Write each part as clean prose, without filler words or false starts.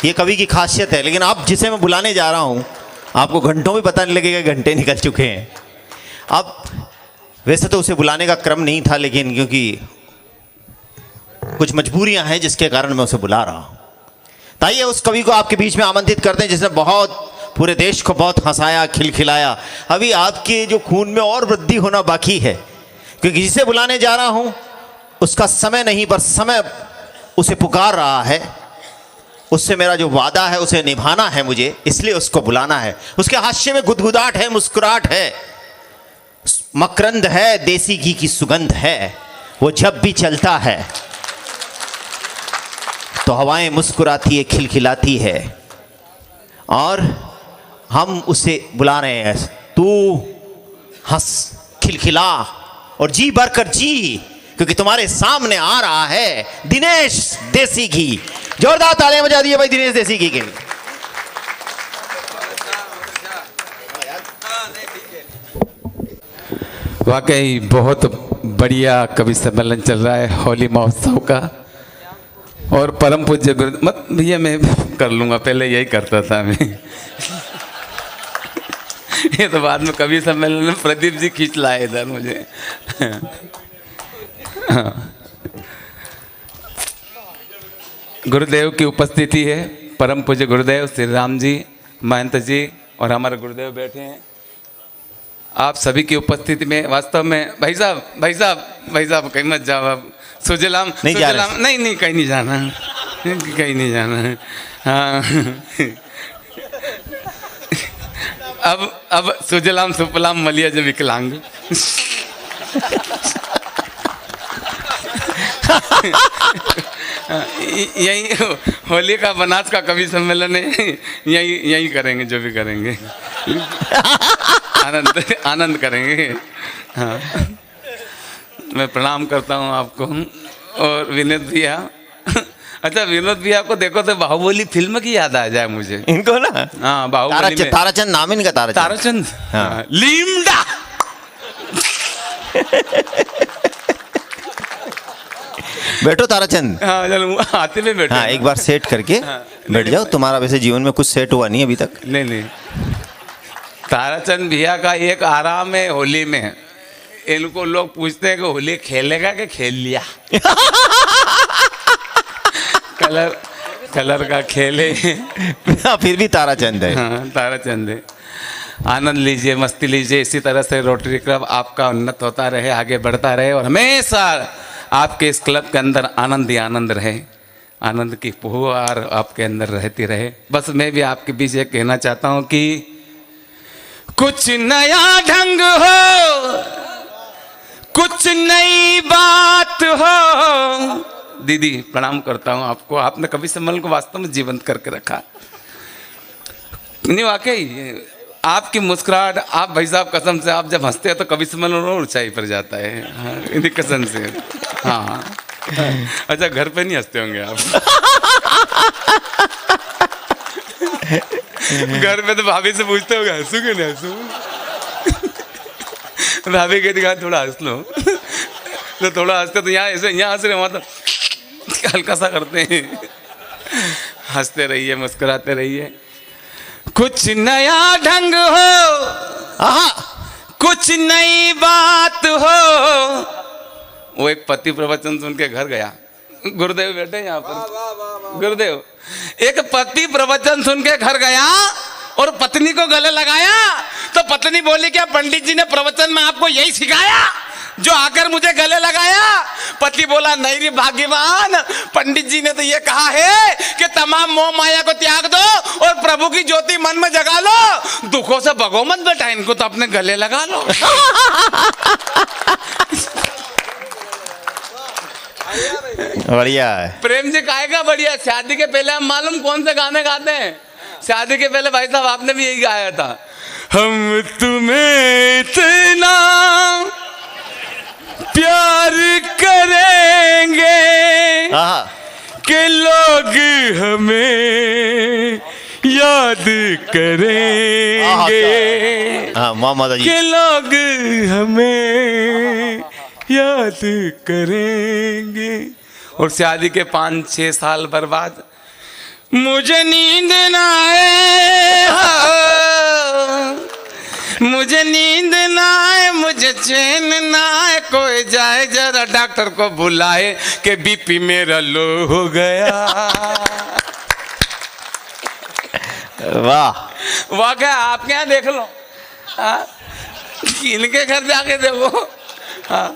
ये कवि की खासियत है। लेकिन अब जिसे मैं बुलाने जा रहा हूँ, आपको घंटों भी पता नहीं लगेगा, घंटे निकल चुके हैं। अब वैसे तो उसे बुलाने का क्रम नहीं था, लेकिन क्योंकि कुछ मजबूरियां हैं जिसके कारण मैं उसे बुला रहा हूँ। ताइए उस कवि को आपके बीच में आमंत्रित करते हैं जिसने बहुत पूरे देश को बहुत हंसाया, खिलखिलाया। अभी आपके जो खून में और वृद्धि होना बाकी है, क्योंकि जिसे बुलाने जा रहा हूँ उसका समय नहीं, पर समय उसे पुकार रहा है। उससे मेरा जो वादा है उसे निभाना है मुझे, इसलिए उसको बुलाना है। उसके हास्य में गुदगुदाहट है, मुस्कुराहट है, मकरंद है, देसी घी की सुगंध है। वो जब भी चलता है तो हवाएं मुस्कुराती है, खिलखिलाती है, और हम उसे बुला रहे हैं। तू हंस, खिलखिला और जी भरकर जी, क्योंकि तुम्हारे सामने आ रहा है दिनेश देसी घी। जोरदार तालियां बजा दिए भाई दिनेश देसी घी के लिए। वाकई बहुत बढ़िया कवि सम्मेलन चल रहा है होली महोत्सव का। और परम पूज्य गुरु मत भैया मैं कर लूँगा, पहले यही करता था मैं। ये तो बाद में कवि सम्मेलन में प्रदीप जी खींच लाए इधर मुझे। गुरुदेव की उपस्थिति है, परम पूज्य गुरुदेव श्री राम जी, महंत जी और हमारे गुरुदेव बैठे हैं। आप सभी की उपस्थिति में वास्तव में भाई साहब कहीं मत जाओ आप। सुजलाम नहीं, नहीं कहीं नहीं जाना, कहीं नहीं जाना। हाँ अब सुजलाम सुफलाम मलिया जो विकलांग। यही होली का बनास का कवि सम्मेलन है, यही करेंगे जो भी करेंगे। आनंद करेंगे। हाँ, मैं प्रणाम करता हूँ आपको। और विनोद भैया, अच्छा विनोद भैया को देखो तो बाहुबली फिल्म की याद आ जाए मुझे इनको ना। हाँ बाहुबली में ताराचंद नाम इनका, ताराचंद। हाँ। लीमडा। बैठो ताराचंद। हाँ चलो हाथी में बैठो। हाँ एक बार सेट करके बैठ जाओ। तुम्हारा वैसे जीवन में कुछ सेट हुआ नहीं अभी तक। नहीं ताराचंद भैया का एक आराम है होली में। इनको लोग पूछते हैं कि होली खेलेगा कि खेल लिया। कलर का खेले। फिर भी ताराचंद है। हाँ ताराचंद है। आनंद लीजिए, मस्ती लीजिए। इसी तरह से रोटरी क्लब आपका उन्नत होता रहे, आगे बढ़ता रहे और हमेशा आपके इस क्लब के अंदर आनंद ही आनंद रहे, आनंद की फुहार आपके अंदर रहती रहे। बस मैं भी आपके बीच ये कहना चाहता हूँ कि कुछ नया ढंग हो, कुछ नई बात हो। दीदी प्रणाम करता हूँ आपको, आपने कवि सम्मेलन को वास्तव में जीवंत करके रखा। नहीं वाकई आपकी मुस्कुराहट, आप भाई साहब कसम से आप जब हंसते हैं तो कवि सम्मेलन और ऊंचाई पर जाता है। हाँ, इन्हीं कसम से। हाँ अच्छा घर पे नहीं हंसते होंगे आप। घर पे तो भाभी से पूछते होंगे हंसू कि नहीं हंसू। भाभी कहती है थोड़ा हंस लो, तो थोड़ा हंसते तो यहाँ ऐसे यहाँ हंस रहे, वहाँ तो हल्का सा करते हैं। हंसते रहिए, मुस्कुराते रहिए। कुछ नया ढंग हो, कुछ नई बात हो। वो एक पति प्रवचन सुन के घर गया। गुरुदेव बैठे यहाँ पर। गुरुदेव एक पति प्रवचन सुन के घर गया और पत्नी को गले लगाया तो पत्नी बोली क्या पंडित जी ने प्रवचन में आपको यही सिखाया जो आकर मुझे गले लगाया। पति बोला नहीं रे भाग्यवान, पंडित जी ने तो ये कहा है कि तमाम मोह माया को त्याग दो और प्रभु की ज्योति मन में जगा लो, दुखों से भगो मत बेटा, इनको तो अपने गले लगा लो। बढ़िया है। प्रेम जी गाएगा बढ़िया। शादी के पहले हम मालूम कौन से गाने गाते हैं? शादी के पहले भाई साहब आपने भी यही गाया था, हम तुम्हें इतना प्यार करेंगे कि लोग हमें याद करेंगे, कि लोग हमें याद करेंगे। और शादी के 5-6 साल बर्बाद मुझे नींद ना आए, मुझे नींद ना आए, मुझे चैन ना आए, कोई जाए जरा डॉक्टर को बुलाए कि बीपी मेरा लो हो गया। वाह वाह, क्या आपके यहाँ देख लो, हाँ? इनके घर जाके देखो। हाँ,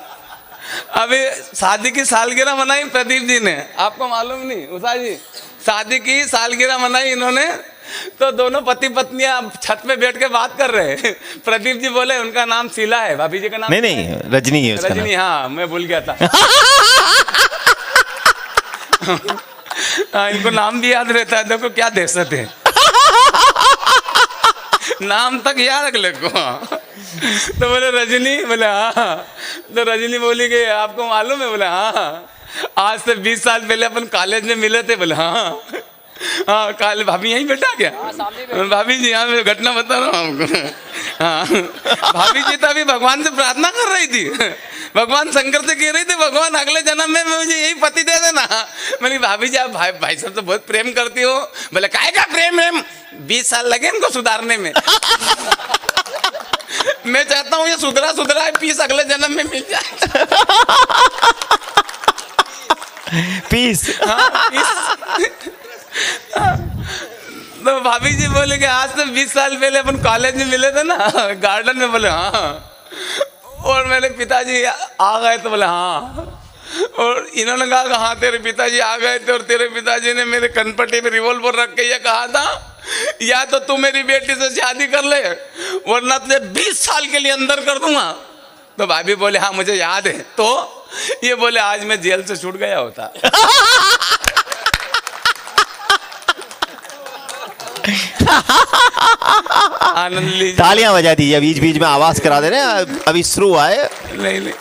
अभी शादी की सालगिरह मनाई प्रदीप जी ने, आपको मालूम नहीं उषा जी, शादी की सालगिरह मनाई इन्होंने, तो दोनों पति पत्नियां छत पे बैठ के बात कर रहे हैं। प्रदीप जी बोले उनका नाम शीला है, भाभी जी का नाम नहीं रजनी है उसका नाम। रजनी, हाँ मैं भूल गया था। हाँ, इनको नाम भी याद रहता है, देखो क्या दे सकते हैं, नाम तक याद रख ले को। तो बोले रजनी, बोले हाँ। तो रजनी बोली कि आपको मालूम है, बोले हाँ, आज से 20 साल पहले अपन कॉलेज में मिले थे, बोले हाँ। हाँ काले भाभी यहीं बैठा क्या? भाभी जी हाँ, मैं घटना बता रहा हूँ आपको। हाँ भाभी जी तो अभी भगवान से प्रार्थना कर रही थी, भगवान शंकर से कह रही थी भगवान अगले जन्म में मुझे यही पति दे देना। मैंने भाभी जी आप भाई साहब तो बहुत प्रेम करती हो। बोले काहे का प्रेम है, 20 साल लगे इनको सुधारने में। मैं चाहता हूँ ये सुधरा पीस अगले जन्म में मिल जाए। पीस। हाँ, पीस। तो भाभी जी बोले कि आज से 20 साल पहले अपन कॉलेज में मिले थे ना गार्डन में, बोले हाँ। और मेरे पिताजी आ गए तो बोले हाँ। और इन्होंने कहा कि हाँ तेरे पिताजी आ गए थे, और तेरे पिताजी ने मेरे कनपट्टी में रिवॉल्वर रख के ये कहा था या तो तू मेरी बेटी से शादी कर ले वरना तुझे 20 साल के लिए अंदर कर दूंगा। तो भाभी बोले हाँ मुझे याद है। तो ये बोले आज मैं जेल से छूट गया होता। आनंद लीजिए, तालियां बजा दीजिए, बीच बीच में आवाज करा दे रहे हैं, अभी शुरू हुआ है। नहीं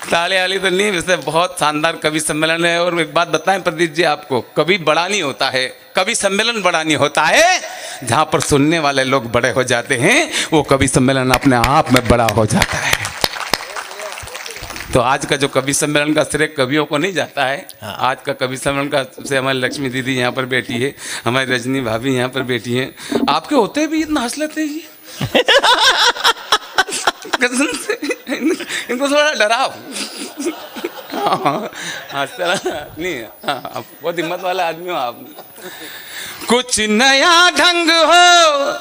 ताली वाली तो नहीं, वैसे बहुत शानदार कवि सम्मेलन है। और एक बात बताएं प्रदीप जी आपको, कवि बड़ा नहीं होता है, कवि सम्मेलन बड़ा नहीं होता है, जहां पर सुनने वाले लोग बड़े हो जाते हैं वो कवि सम्मेलन अपने आप में बड़ा हो जाता है। तो आज का जो कवि सम्मेलन का श्रेय कवियों को नहीं जाता है। आज का कवि सम्मेलन का से हमारी लक्ष्मी दीदी यहाँ पर बैठी है, हमारी रजनी भाभी यहाँ पर बैठी है। आपके होते भी इतना हंस लेते हैं कसम से, इनको थोड़ा डराओ। हंसते नहीं, आप बहुत हिम्मत वाला आदमी हो आप। कुछ नया ढंग हो,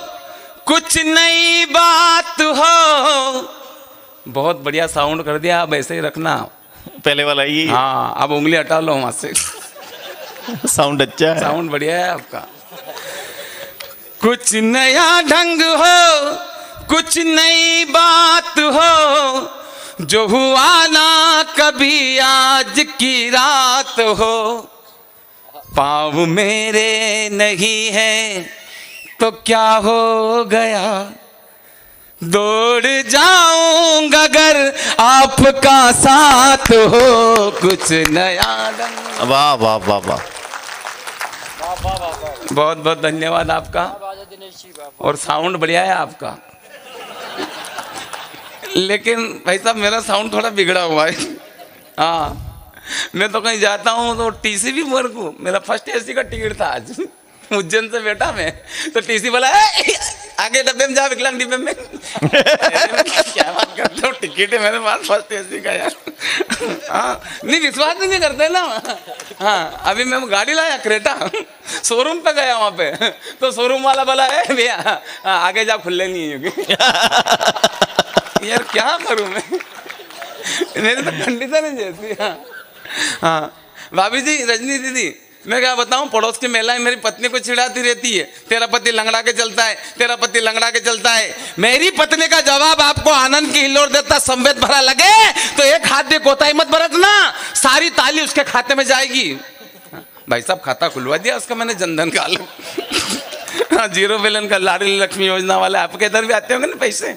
कुछ नई बात हो। बहुत बढ़िया साउंड कर दिया, अब ऐसे ही रखना, पहले वाला ये। हाँ अब उंगली हटा लो वहां से। साउंड अच्छा है, साउंड बढ़िया है आपका। कुछ नया ढंग हो, कुछ नई बात हो, जो हुआ ना कभी आज की रात हो। पाँव मेरे नहीं है तो क्या हो गया, दौड़ जाऊंगा अगर आपका साथ हो। कुछ नया ढंग। वाह वाह वाह वाह, बहुत बहुत धन्यवाद आपका, और साउंड बढ़िया है आपका। लेकिन भाई साहब मेरा साउंड थोड़ा बिगड़ा हुआ है। हाँ मैं तो कहीं जाता हूँ तो टीसी भी मेरे को, मेरा फर्स्ट एसी का टिकट था आज, उज्जैन से बैठा मैं, तो टीसी बोला आगे डब्बे में जा, विकलांग डिब्बे में। क्या बात करते हो, टिकट है मेरे पास फर्स्ट एसी का यार। हाँ नहीं विश्वास नहीं करते ना। हाँ अभी मैं गाड़ी लाया क्रेटा, शोरूम पे गया वहाँ पे, तो शोरूम वाला बोला है भैया आगे जा, खुले नहीं है। यार क्या करूँ मैं, मेरे तो कंडीशन है जैसी। हाँ भाभी जी, रजनी दीदी, मैं क्या बताऊं, पड़ोस की महिलाएं मेरी पत्नी को चिढ़ाती रहती है, तेरा पति लंगड़ा के चलता है, तेरा पति लंगड़ा के चलता है। मेरी पत्नी का जवाब आपको आनंद की हिलोर देता संवेद भरा लगे तो एक हाथ दे कोताही मत बरतना, सारी ताली उसके खाते में जाएगी। भाई साहब खाता खुलवा दिया उसका मैंने, जनधन का। हाँ 0 बैलेंस का लाडली लक्ष्मी योजना वाला, आपके इधर भी आते होंगे ना पैसे।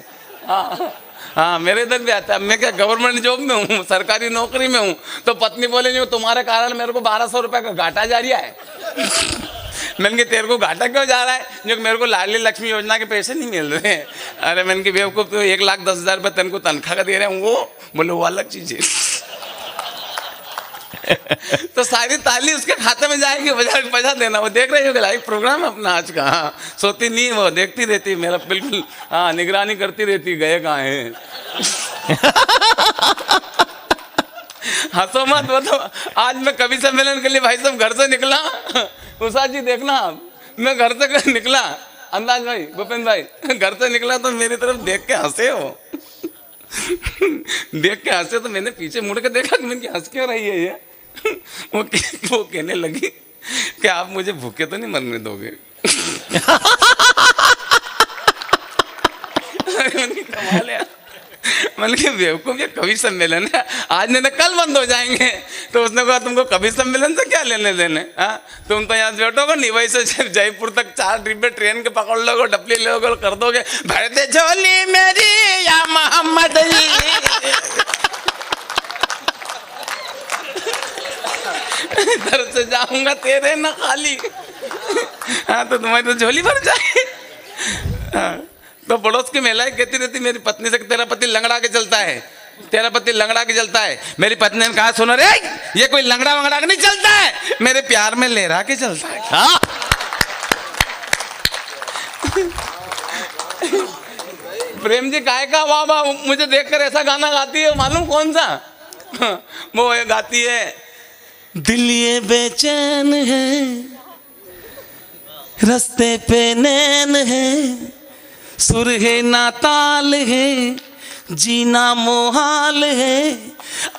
हाँ मेरे इधर भी आता है। मैं क्या गवर्नमेंट जॉब में हूँ, सरकारी नौकरी में हूँ, तो पत्नी बोले नहीं तुम्हारे कारण मेरे को 1200 रुपये का घाटा जा रहा है। मैंने कहा तेरे को घाटा क्यों जा रहा है, जो मेरे को लाडली लक्ष्मी योजना के पैसे नहीं मिल रहे हैं। अरे मैंने की बेवकूफ़, तो 1,10,000 रुपये तेन को तनख्वाह का दे रहे हैं, वो बोले वो अलग चीज़ है। तो सारी ताली उसके खाते में जाएगी, बजा देना। वो देख रही होगी लाइव प्रोग्राम है अपना आज का। हाँ, सोती नहीं, वो देखती रहती मेरा, बिल्कुल हाँ निगरानी करती रहती, गए कहाँ हैं। हंसो मत। वो तो आज मैं कवि सम्मेलन के लिए भाई साहब घर से निकला, उषा जी देखना, मैं घर से निकला, अंदाज भाई, भूपेंद्र भाई, घर से निकला तो मेरी तरफ देख के हंसे हो। देख के हंसे तो मैंने पीछे मुड़ के देखा कि मैंने हंस क्यों रही है ये। वो कहने लगी कि आप मुझे भूखे तो नहीं मरने दोगे। कमाल है। मैंने कहा बेवकूफ, ये कवि सम्मेलन है, आज नहीं तो कल बंद हो जाएंगे। तो उसने कहा तुमको कवि सम्मेलन से क्या लेने देने, हाँ तुम तो यहाँ बैठोगे नहीं, वही से जयपुर तक 4 डिब्बे ट्रेन के पकड़ लोगे, डपली लोगे, कर दोगे, भर दे झोली मेरी या मोहम्मद। इधर से जाऊंगा तेरे न खाली, हाँ तो तुम्हारी तो झोली भर जाए। हाँ, तो पड़ोस की महिलाएं कहती रहती मेरी पत्नी से, तेरा पति लंगड़ा के चलता है, तेरा पति लंगड़ा के चलता है। मेरी पत्नी ने कहा सुनो रे, ये कोई लंगड़ा वंगड़ा के नहीं चलता है, मेरे प्यार में लहरा के चलता है। हाँ? प्रेम जी काय का वाह वाह मुझे देखकर ऐसा गाना गाती है, मालूम कौन सा? वो गाती है, दिल ये बेचैन है, रास्ते पे नैन है, सुर है ना ताल है, जीना मोहाल है,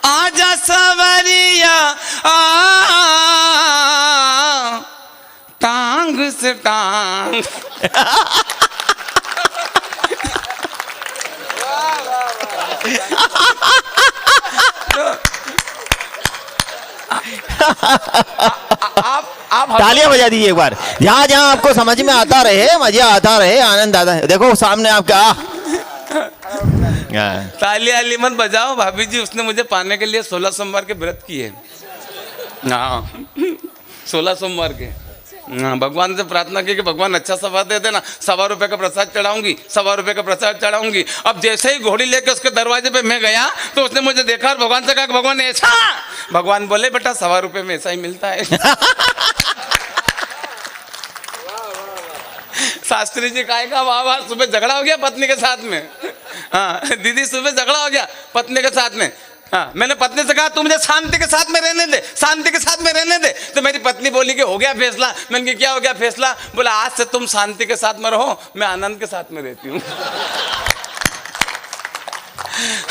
आजा सवरिया टांग से टांग। आप तालियां बजा दीजिए एक बार, जहां जहां आपको समझ में आता रहे, मजा आता रहे, आनंद आता है। देखो सामने आपका तालियां अली मत बजाओ भाभी जी, उसने मुझे पाने के लिए 16 सोमवार के व्रत किए। हाँ 16 सोमवार के। हाँ, भगवान से प्रार्थना की कि भगवान अच्छा सवा दे देना, 1.25 रुपए का प्रसाद चढ़ाऊंगी, 1.25 रुपए का प्रसाद चढ़ाऊंगी। अब जैसे ही घोड़ी लेके उसके दरवाजे पे मैं गया तो उसने मुझे देखा और भगवान से कहा कि भगवान ऐसा, भगवान बोले बेटा 1.25 रुपए में ऐसा ही मिलता है। शास्त्री जी काय का वाह वाह, सुबह झगड़ा हो गया पत्नी के साथ में। हाँ दीदी सुबह झगड़ा हो गया पत्नी के साथ में। हाँ मैंने पत्नी से कहा तू मुझे शांति के साथ में रहने दे, शांति के साथ में रहने दे। तो मेरी पत्नी बोली कि हो गया फैसला। मैंने कहा क्या हो गया फैसला? बोला आज से तुम शांति के साथ में रहो, मैं आनंद के साथ में रहती हूँ।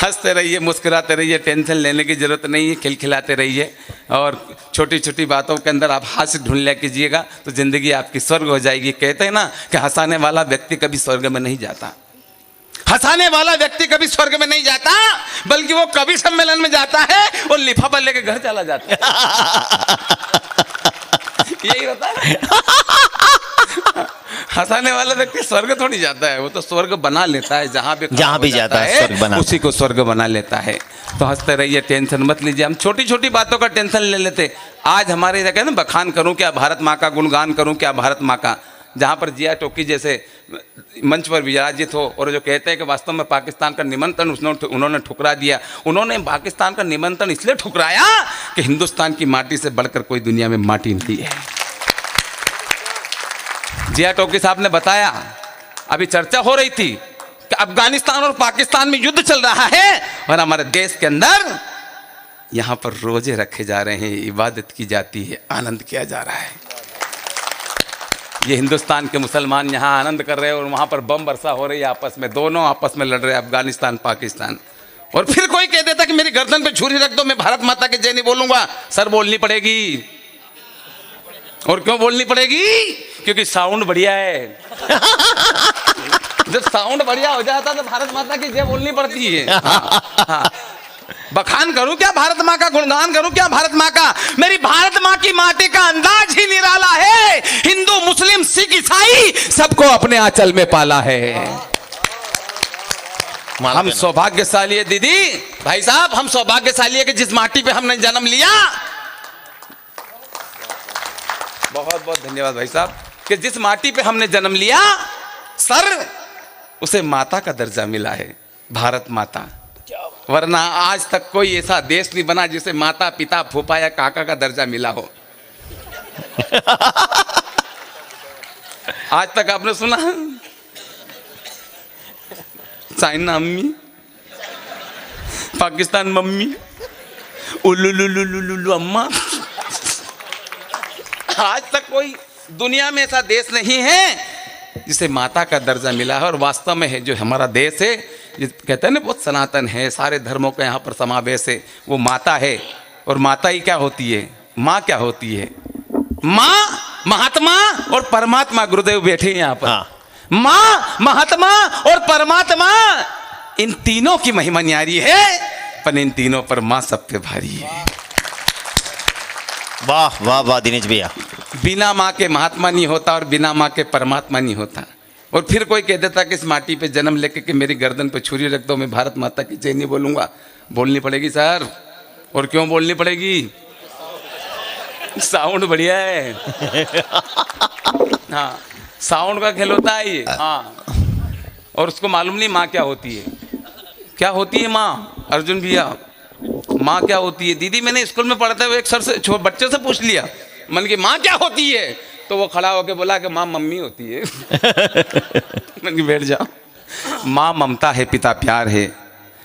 हंसते रहिए, मुस्कुराते रहिए, टेंशन लेने की जरूरत नहीं है, खिलखिलाते रहिए और छोटी छोटी बातों के अंदर आप हास्य ढूंढ लिया कीजिएगा तो जिंदगी आपकी स्वर्ग हो जाएगी। कहते हैं ना कि हंसाने वाला व्यक्ति कभी स्वर्ग में नहीं जाता, हंसाने वाला व्यक्ति कभी स्वर्ग में नहीं जाता, बल्कि वो कवि सम्मेलन में जाता है और लिफाफा लेके घर चला जाता है। यही होता है। हंसाने वाला व्यक्ति स्वर्ग थोड़ी जाता है, वो तो स्वर्ग बना लेता है, जहाँ भी जाता है स्वर्ग बना, उसी को स्वर्ग बना लेता है। तो हंसते रहिए, टेंशन मत लीजिए। हम छोटी छोटी बातों का टेंशन ले लेते। आज हमारे कहते हैं ना, बखान करूं क्या भारत माँ का, गुणगान करूं क्या भारत माँ का। जहाँ पर जिया टोकी जैसे मंच पर विराजित हो और जो कहते हैं कि वास्तव में पाकिस्तान का निमंत्रण उन्होंने ठुकरा दिया। उन्होंने पाकिस्तान का निमंत्रण इसलिए ठुकराया कि हिंदुस्तान की माटी से बढ़कर कोई दुनिया में माटी नहीं है। जिया टोकी साहब ने बताया, अभी चर्चा हो रही थी कि अफगानिस्तान और पाकिस्तान में युद्ध चल रहा है और हमारे देश के अंदर यहाँ पर रोजे रखे जा रहे हैं, इबादत की जाती है, आनंद किया जा रहा है। ये हिंदुस्तान के मुसलमान यहाँ आनंद कर रहे हैं और वहाँ पर बम वर्षा हो रही है आपस में, दोनों आपस में लड़ रहे हैं, अफगानिस्तान पाकिस्तान। और फिर कोई कह देता कि मेरी गर्दन पे छुरी रख दो, मैं भारत माता की जय नहीं बोलूंगा। सर बोलनी पड़ेगी। और क्यों बोलनी पड़ेगी? क्योंकि साउंड बढ़िया है। जब साउंड बढ़िया हो जाता तो भारत माता की जय बोलनी पड़ती है। हाँ। बखान करूं क्या भारत माँ का, गुणगान करूं क्या भारत माँ का? मेरी भारत माँ की माटी का अंदाज ही निराला है। हिंदू मुस्लिम सिख ईसाई सबको अपने आंचल में पाला है। हम सौभाग्यशाली है दीदी, भाई साहब, हम सौभाग्यशाली है कि जिस माटी पे हमने जन्म लिया। बहुत बहुत धन्यवाद भाई साहब, कि जिस माटी पे हमने जन्म लिया सर, उसे माता का दर्जा मिला है, भारत माता। क्या वरना आज तक कोई ऐसा देश नहीं बना जिसे माता पिता फूफा या काका का दर्जा मिला हो। आज तक आपने सुना? चाइना अम्मी, पाकिस्तान मम्मी, उल्लू अम्मा। आज तक कोई दुनिया में ऐसा देश नहीं है जिसे माता का दर्जा मिला है। और वास्तव में है जो हमारा देश है, कहते हैं ना बहुत सनातन है, सारे धर्मों का यहाँ पर समावेश है, वो माता है। और माता ही क्या होती है? माँ क्या होती है? माँ, महात्मा और परमात्मा। गुरुदेव बैठे हैं यहाँ पर। हाँ। माँ, महात्मा और परमात्मा, इन तीनों की महिमा न्यारी है, पर इन तीनों पर माँ सब पे भारी है। वाह वाह वाह दिनेश भैया। बिना माँ के महात्मा नहीं होता और बिना माँ के परमात्मा नहीं होता। और फिर कोई कह देता कि इस माटी पे जन्म लेके कि मेरी गर्दन पे छुरी रख दो, मैं भारत माता की जय नहीं बोलूंगा। बोलनी पड़ेगी सर। और क्यों बोलनी पड़ेगी? साउंड बढ़िया है। हाँ, साउंड का खेल होता है ये। हाँ, और उसको मालूम नहीं माँ क्या होती है। क्या होती है माँ? अर्जुन भैया, माँ क्या होती है? दीदी, मैंने स्कूल में पढ़ते हुए एक सर से बच्चे से पूछ लिया, मन की माँ क्या होती है? तो वो खड़ा होके बोला कि माँ मम्मी होती है। मन की बैठ जाओ। माँ ममता है, पिता प्यार है।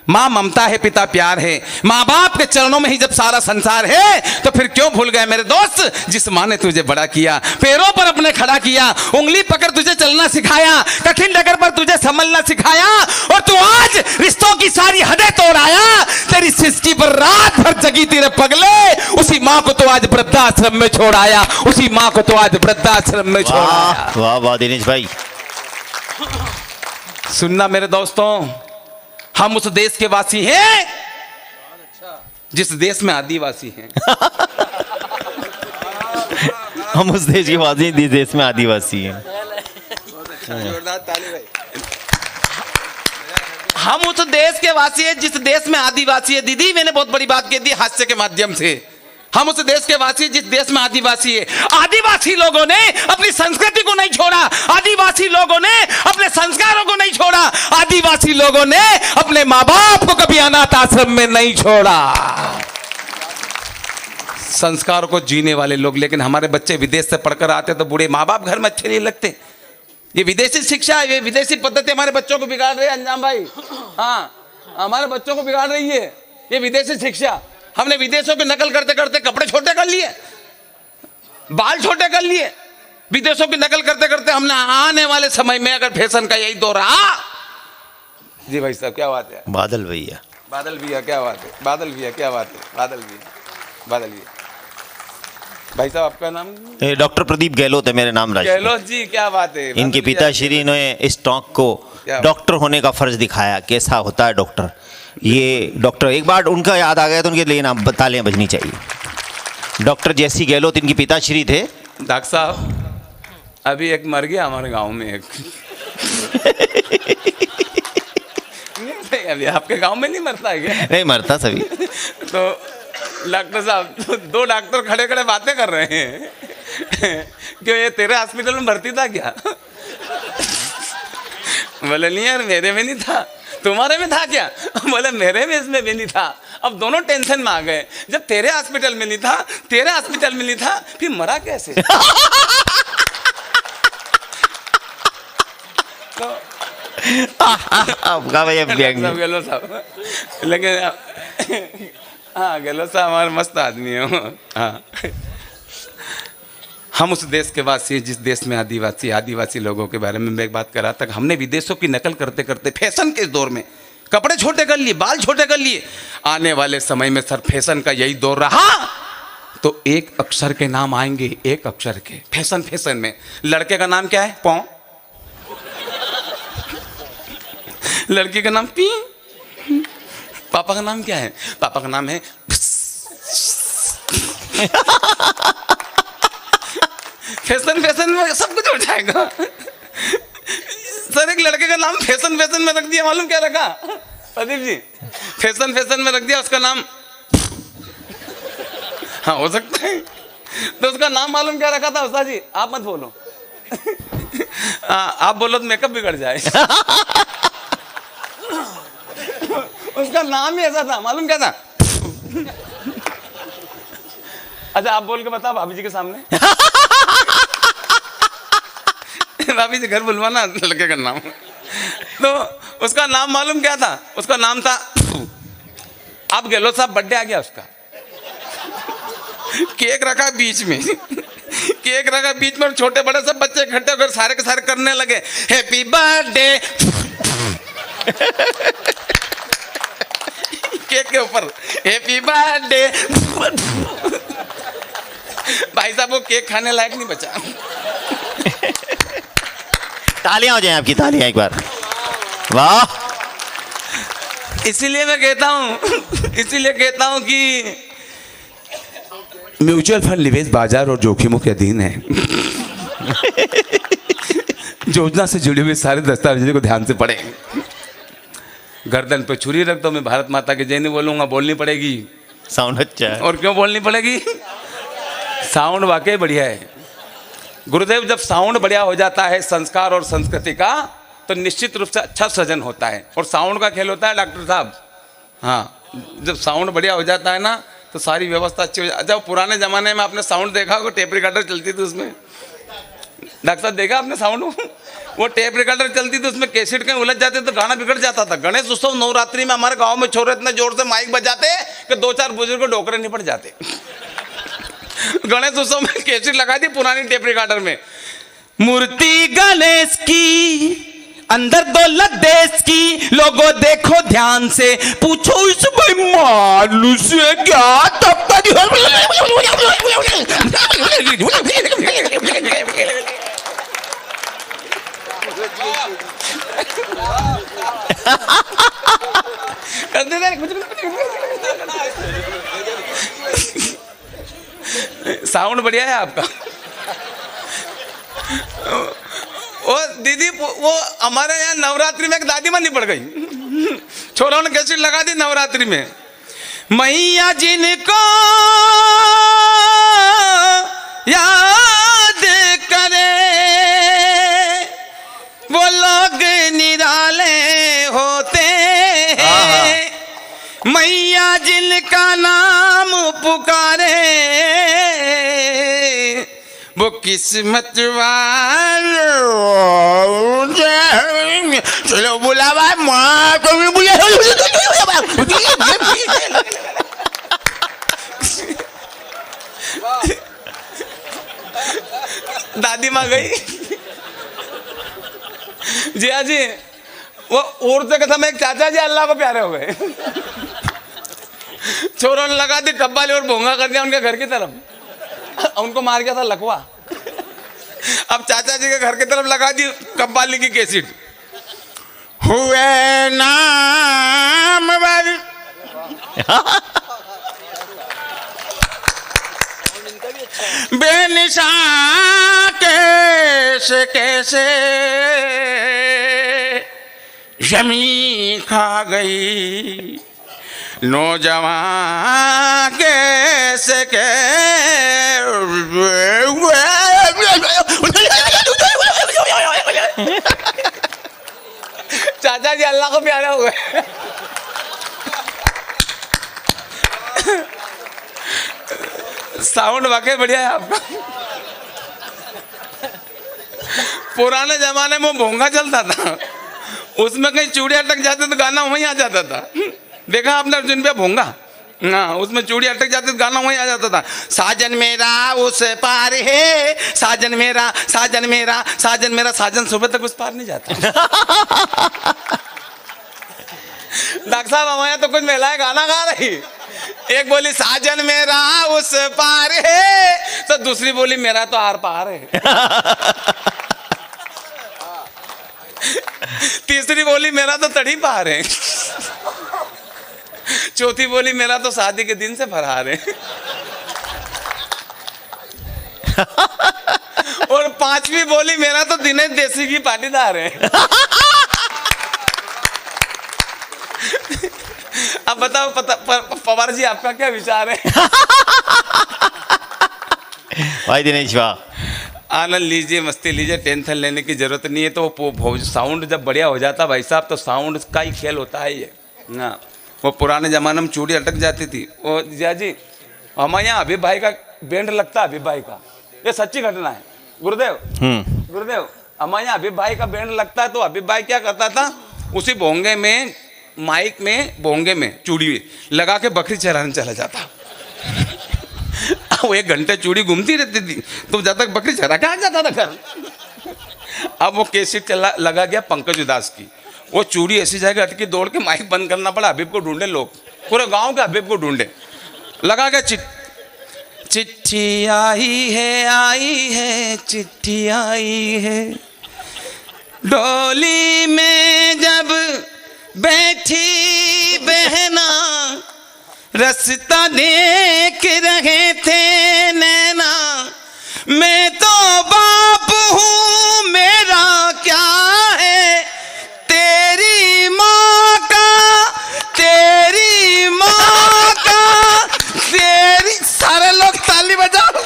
माँ ममता है, पिता प्यार है। माँ बाप के चरणों में ही जब सारा संसार है, तो फिर क्यों भूल गए मेरे दोस्त जिस माँ ने तुझे बड़ा किया, पैरों पर अपने खड़ा किया, उंगली पकड़ तुझे चलना सिखाया, कठिन डगर पर तुझे संभलना सिखाया, और तू आज रिश्तों की सारी हदें तोड़ आया। तेरी सृष्टि पर रात भर जगी तेरे पगले, उसी माँ को तो आज वृद्धाश्रम में छोड़ आया। उसी माँ को तो आज वृद्धाश्रम में छोड़ आया। वाह वाह दिनेश भाई। सुनना मेरे दोस्तों, हम उस देश के वासी हैं जिस देश में आदिवासी हैं। हम उस देश के वासी हैं जिस देश में आदिवासी हैं। हम उस देश के वासी हैं जिस देश में आदिवासी है। दीदी, मैंने बहुत बड़ी बात कह दी हास्य के माध्यम से। हम उस देश के वासी जिस देश में आदिवासी है। आदिवासी लोगों ने अपनी संस्कृति को नहीं छोड़ा। आदिवासी लोगों ने अपने संस्कारों को नहीं छोड़ा। आदिवासी लोगों ने अपने माँ बाप को कभी अनाथ आश्रम में नहीं छोड़ा। संस्कार को जीने वाले लोग। लेकिन हमारे बच्चे विदेश से पढ़कर आते तो बूढ़े माँ बाप घर में अच्छे नहीं लगते। ये विदेशी शिक्षा, ये विदेशी पद्धति हमारे बच्चों को बिगाड़ रही है अंजाम भाई। हाँ, हमारे बच्चों को बिगाड़ रही है ये विदेशी शिक्षा। हमने विदेशों की नकल करते करते कपड़े छोटे कर लिए, बाल छोटे कर लिए। विदेशों की नकल करते करते हमने आने वाले समय में अगर फैशन का यही दौर रहा। जी भाई साहब, क्या बात है? बादल भैया, बादल भैया क्या बात है? बादल भैया क्या बात है? बादल भैया, बादल भैया। भाई साहब, आपका नाम? डॉक्टर प्रदीप गहलोत है मेरा नाम। राज गहलोत जी, क्या बात है? इनके पिताश्री ने इस टॉक को डॉक्टर होने का फर्ज दिखाया, कैसा होता है डॉक्टर। ये डॉक्टर, एक बार उनका याद आ गया तो उनके लिए नाम तालियां बजनी चाहिए। डॉक्टर जैसी गहलोत इनके पिताश्री थे। डॉक्टर साहब, अभी एक मर गया हमारे गांव में एक। अभी आपके गांव में नहीं मरता है क्या? नहीं मरता सभी। तो डॉक्टर साहब, दो डॉक्टर खड़े खड़े बातें कर रहे हैं। क्यों, ये तेरे हॉस्पिटल में भर्ती था क्या? बोले नहीं यार, मेरे में नहीं था। तुम्हारे में था क्या? बोले मेरे में इसमें भी नहीं था। अब दोनों टेंशन में आ गए। जब तेरे हॉस्पिटल में नहीं था, तेरे हॉस्पिटल में नहीं था, फिर मरा कैसे? तो आपका भैया गहलोत साहब, लेकिन हाँ, गहलोत साहब हमारे मस्त आदमी है। हाँ, हम उस देश के वासी जिस देश में आदिवासी लोगों के बारे में मैं एक बात कर रहा था। हमने विदेशों की नकल करते करते फैशन के दौर में कपड़े छोटे कर लिए, बाल छोटे कर लिए। आने वाले समय में सर फैशन का यही दौर रहा तो एक अक्षर के नाम आएंगे, एक अक्षर के। फैशन में लड़के का नाम क्या है? पौ। लड़की का नाम पी। पापा का नाम क्या है? पापा का नाम है फैशन में सब कुछ उठाएगा। सर एक लड़के का नाम फैशन में रख दिया, मालूम क्या रखा प्रदीप जी? फैशन में रख दिया उसका नाम। हाँ, हो सकता है। तो उसका नाम मालूम क्या रखा था उस्ताद जी? आप मत बोलो। आप बोलो तो मेकअप बिगड़ जाए। उसका नाम ही ऐसा था, मालूम क्या था? अच्छा आप बोल के बताओ भाभी जी के सामने। भाभी जी घर बुलवाना लड़के का नाम। तो उसका नाम मालूम क्या था? उसका नाम था, अब गहलोत साहब बर्थडे आ गया उसका, केक रखा बीच में, केक रखा बीच में, छोटे बड़े सब बच्चे इकट्ठे होकर सारे के सारे करने लगे हैप्पी बर्थडे केक के ऊपर हैप्पी बर्थडे। भाई साहब वो केक खाने लायक नहीं बचा। तालियां हो जाएं आपकी, तालियां एक बार, वाह। इसीलिए मैं कहता हूं कि म्यूचुअल फंड निवेश बाजार और जोखिमों के अधीन है। योजना से जुड़ी हुई सारे दस्तावेजों को ध्यान से पढ़ें। गर्दन पे छुरी रख दो, मैं भारत माता की जय नहीं बोलूंगा, बोलनी पड़ेगी। साउंड अच्छा है। और क्यों बोलनी पड़ेगी? साउंड वाकई बढ़िया है गुरुदेव। जब साउंड बढ़िया हो जाता है संस्कार और संस्कृति का, तो निश्चित रूप से अच्छा सृजन होता है। और साउंड का खेल होता है डॉक्टर साहब। हाँ, जब साउंड बढ़िया हो जाता है ना, तो सारी व्यवस्था अच्छी हो जाती है। जब पुराने ज़माने में आपने साउंड देखा होगा, टेप रिकॉर्डर चलती थी उसमें, डॉक्टर साहब देखा आपने साउंड? वो टेप रिकॉर्डर चलती थी, उसमें कैसेट कहीं उलझ जाते तो गाना बिगड़ जाता था। गणेश उत्सव नवरात्रि में हमारे गाँव में छोरे इतने जोर से माइक बजाते कि 2-4 बुजुर्ग डोकरे निपट जाते। गणेश उत्सव में कैसेट लगा दी पुरानी टेप रिकॉर्डर में, मूर्ति गणेश की अंदर दौलत देश की, लोगों देखो ध्यान से, पूछो इस बेईमान से क्या तब तक। साउंड बढ़िया है आपका। वो दीदी, वो हमारे यहाँ नवरात्रि में एक दादी माँ निपट गई, छोरों ने कैसेट लगा दी नवरात्रि में, मैया जिनको याद करे वो लोग निराले होते हैं, मैया जिनका नाम पुकारे वो किस्मत वालों। चलो बुलावा माँ को भी बुला। दादी माँ गई जी। हाँ जी, वो औरतें का समय, एक चाचा जी अल्लाह को प्यारे हो गए, छोरों ने लगा दी कब्बाली और भोंगा कर दिया उनके घर की तरफ, उनको मार गया था लकवा। अब चाचा जी के घर की तरफ लगा दी कब्बाली की कैसेट, हुए नाम बेनिशान कैसे कैसे जमीन खा गई, नौजवान कैसे चाचा जी अल्लाह को प्यारे हो गए। साउंड वाकई बढ़िया है आपका। पुराने जमाने में भोंगा चलता था, उसमें कहीं चूड़ी अटक जाते तो गाना वहीं आ जाता था। देखा आपने अर्जुन पे भोंगा? हाँ, उसमें चूड़ी अटक जाती तो गाना वहीं आ जाता था, साजन मेरा उस पार है, साजन मेरा, साजन मेरा, साजन मेरा। साजन सुबह तक उस पार नहीं जाता। डॉक्टर साहब हमारे यहाँ तो कुछ महिलाएं गाना गा रही, एक बोली साजन मेरा उस पार है, तो दूसरी बोली मेरा तो आर पार है। तीसरी बोली मेरा तो तड़ी पार है। चौथी बोली मेरा तो शादी के दिन से फरार है। और पांचवी बोली मेरा तो दिनेश देसी की पाटीदार है। अब बताओ पवार जी आपका क्या विचार है? भाई दिनेश वाह, आनंद लीजिए, मस्ती लीजिए, टेंशन लेने की जरूरत नहीं है। तो साउंड जब बढ़िया हो जाता भाई साहब, तो साउंड का ही खेल होता है ये। हाँ, वो पुराने ज़माने में चूड़ी अटक जाती थी। वो जिया जी हमारे यहाँ अभी भाई का बैंड लगता है, अभी भाई का, ये सच्ची घटना है गुरुदेव। गुरुदेव हमारे यहाँ अभी भाई का बैंड लगता है, तो अभी भाई क्या करता था, उसी भोंगे में माइक में भोंगे में चूड़ी लगा के बकरी चराने चला जाता। वो 1 घंटे चूड़ी घूमती रहती थी, तो जब तक बकरी चरा के आ जाता था घर। अब वो कैसेट चला लगा गया पंकज उदास की, वो चूड़ी ऐसी जगह अटकी, दौड़ के माइक बंद करना पड़ा, हबीब को ढूंढे लोग, पूरे गांव के हबीब को ढूंढे। लगा के चिट्ठी आई है चिट्ठी आई है, डोली में जब बैठी बहना, रास्ता देख रहे थे नैना, मैं तो बाप हूँ मेरा क्या है, तेरी माँ का तेरी। सारे लोग ताली बजाओ।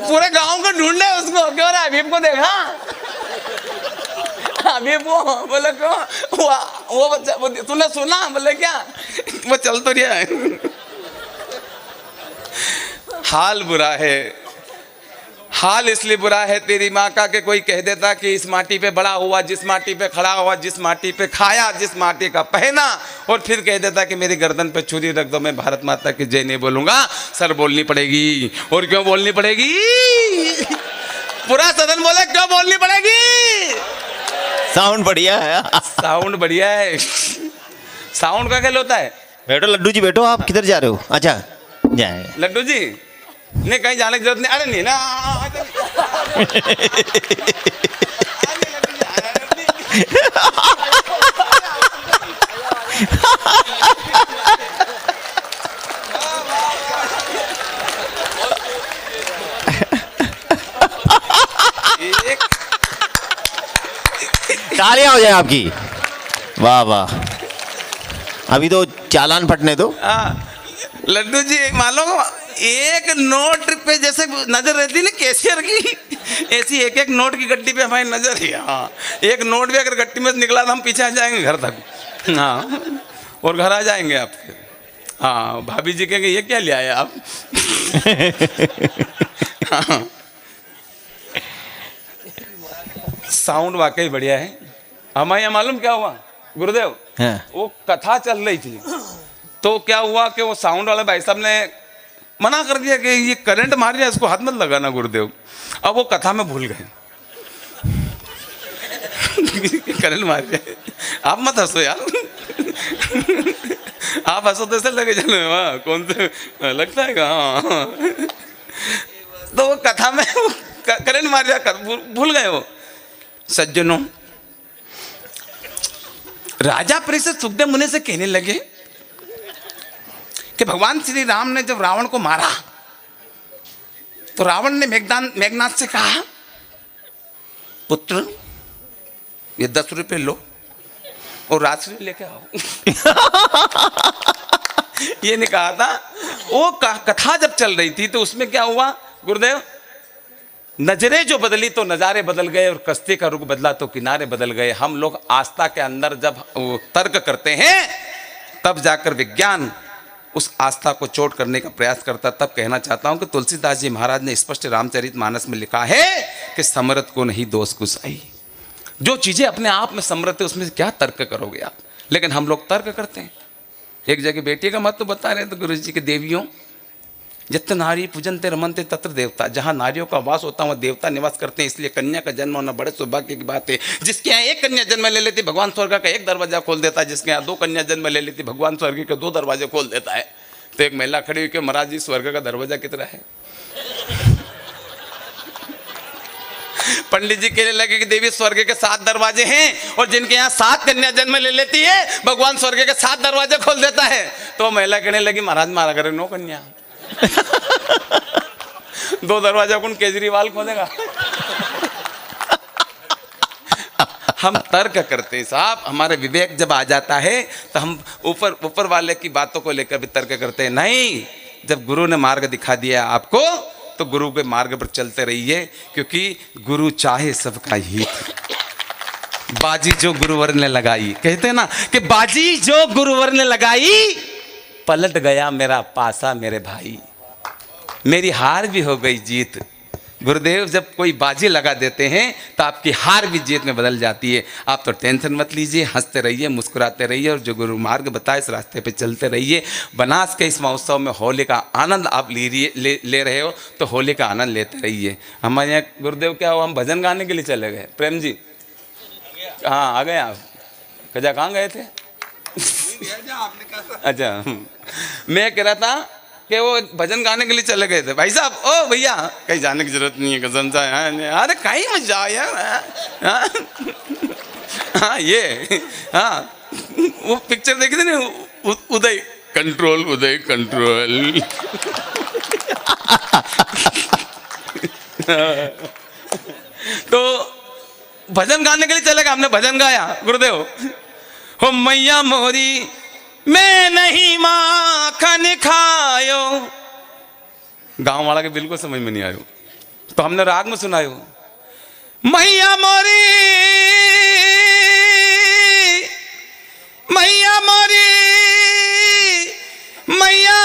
पूरे गांव को ढूंढे उसको, क्यों रहा हबीब को देखा, हबीब वो बोले क्यों, वो तूने सुना, बोले क्या, वो चल तो रहा है। हाल बुरा है, हाल इसलिए बुरा है तेरी माँ का कि कोई कह देता कि इस माटी पे बड़ा हुआ, जिस माटी पे खड़ा हुआ, जिस माटी पे खाया, जिस माटी का पहना, और फिर कह देता कि मेरी गर्दन पे छुरी रख दो, मैं भारत माता की जय नहीं बोलूंगा, सर बोलनी पड़ेगी। और क्यों बोलनी पड़ेगी, पूरा सदन बोले क्यों बोलनी पड़ेगी, साउंड बढ़िया है। साउंड बढ़िया है। साउंड का खेल होता है। बैठो लड्डू जी बैठो, आप किधर जा रहे हो? अच्छा जाए लड्डू जी, नहीं कहीं जाने की जरूरत नहीं। अरे नहीं ना, तालियां हो जाए आपकी, वाह वाह। अभी तो चालान फटने दो। लड्डू जी मालूम, एक नोट पे जैसे नजर रहती ना कैशियर की, ऐसी एक एक नोट की गड्डी पे हमारी नजर है। हाँ, एक नोट भी अगर गड्डी में से निकला तो हम पीछे आ जाएंगे घर तक। हाँ, और घर आ जाएंगे आप। हाँ, भाभी जी कहेंगे ये क्या ले आए आप। हाँ, साउंड वाकई बढ़िया है। हमारे यहाँ मालूम क्या हुआ गुरुदेव, वो कथा चल रही थी, तो क्या हुआ कि वो साउंड वाले भाई साहब ने मना कर दिया कि ये करंट मार दिया, इसको हाथ मत लगाना गुरुदेव। अब वो कथा में भूल गए। करंट मार दिया। आप मत हंसो यार। आप हंसो तो ऐसे लगे चलो वहाँ कौन से लगता है हाँ। तो वो कथा में करंट मार दिया, भूल गए वो। सज्जनों, राजा परिषद सुखदेव मुनि से कहने लगे कि भगवान श्री राम ने जब रावण को मारा तो रावण ने मेघनाथ से कहा, पुत्र ये 10 रुपए लो और राजश्री लेके आओ। ये नहीं कहा था। वो कथा जब चल रही थी तो उसमें क्या हुआ गुरुदेव, नजरें जो बदली तो नज़ारे बदल गए, और कश्ती का रुख बदला तो किनारे बदल गए। हम लोग आस्था के अंदर जब तर्क करते हैं तब जाकर विज्ञान उस आस्था को चोट करने का प्रयास करता। तब कहना चाहता हूं कि तुलसीदास जी महाराज ने स्पष्ट रामचरितमानस में लिखा है कि समरथ को नहीं दोष गुसाई। जो चीजें अपने आप में समरथ है उसमें से क्या तर्क करोगे आप, लेकिन हम लोग तर्क करते हैं। एक जगह बेटी का महत्व बता रहे थे गुरु जी के, देवियों जत्त नारी पूजनते रमनते तत्र देवता, जहाँ नारियों का वास होता है वहाँ देवता निवास करते हैं। इसलिए कन्या का जन्म होना बड़े सौभाग्य की बात है। जिसके यहाँ एक कन्या जन्म ले लेती भगवान स्वर्ग का एक दरवाजा खोल देता है, जिसके यहाँ 2 कन्या जन्म ले लेती भगवान स्वर्ग के 2 दरवाजे खोल देता है। तो एक महिला खड़ी हुई कि महाराज जी स्वर्ग का दरवाजा कितना है। पंडित जी कहने लगे कि देवी स्वर्ग के 7 दरवाजे हैं, और जिनके यहाँ 7 कन्या जन्म ले लेती है भगवान स्वर्ग के 7 दरवाजे खोल देता है। तो महिला कहने लगी महाराज मारा करे 9 कन्या। 2 दरवाजा कौन केजरीवाल खोलेगा। हम तर्क करते हैं साहब, हमारे विवेक जब आ जाता है तो हम ऊपर वाले की बातों को लेकर भी तर्क करते हैं। नहीं, जब गुरु ने मार्ग दिखा दिया आपको तो गुरु के मार्ग पर चलते रहिए, क्योंकि गुरु चाहे सबका हित। बाजी जो गुरुवर ने लगाई, कहते हैं ना कि बाजी जो गुरुवर ने लगाई, पलट गया मेरा पासा मेरे भाई, मेरी हार भी हो गई जीत। गुरुदेव जब कोई बाजी लगा देते हैं तो आपकी हार भी जीत में बदल जाती है। आप तो टेंशन मत लीजिए, हंसते रहिए, मुस्कुराते रहिए और जो गुरु मार्ग बताए इस रास्ते पे चलते रहिए। बनास के इस महोत्सव में होली का आनंद आप ले रहे हो तो होली का आनंद लेते रहिए। हमारे यहाँ गुरुदेव क्या हो, हम भजन गाने के लिए चले गए। प्रेम जी हाँ आ गए आप, कजा कहाँ गए थे? अच्छा, मैं कह रहा था कि वो भजन गाने के लिए चले गए थे। भाई साहब, ओ भैया कहीं जाने की जरूरत नहीं है, कसम से। अरे कहीं मत जाओ यार। हाँ ये हाँ वो पिक्चर देखी थी ना, उदय कंट्रोल, उदय कंट्रोल। तो भजन गाने के लिए चले गए, हमने भजन गाया। गुरुदेव हो मैया मोरी मैं नहीं माखन खायो, गांव वाला के बिल्कुल समझ में नहीं आयो, तो हमने राग में सुनायो। मैया मोरी मैया मोरी मैया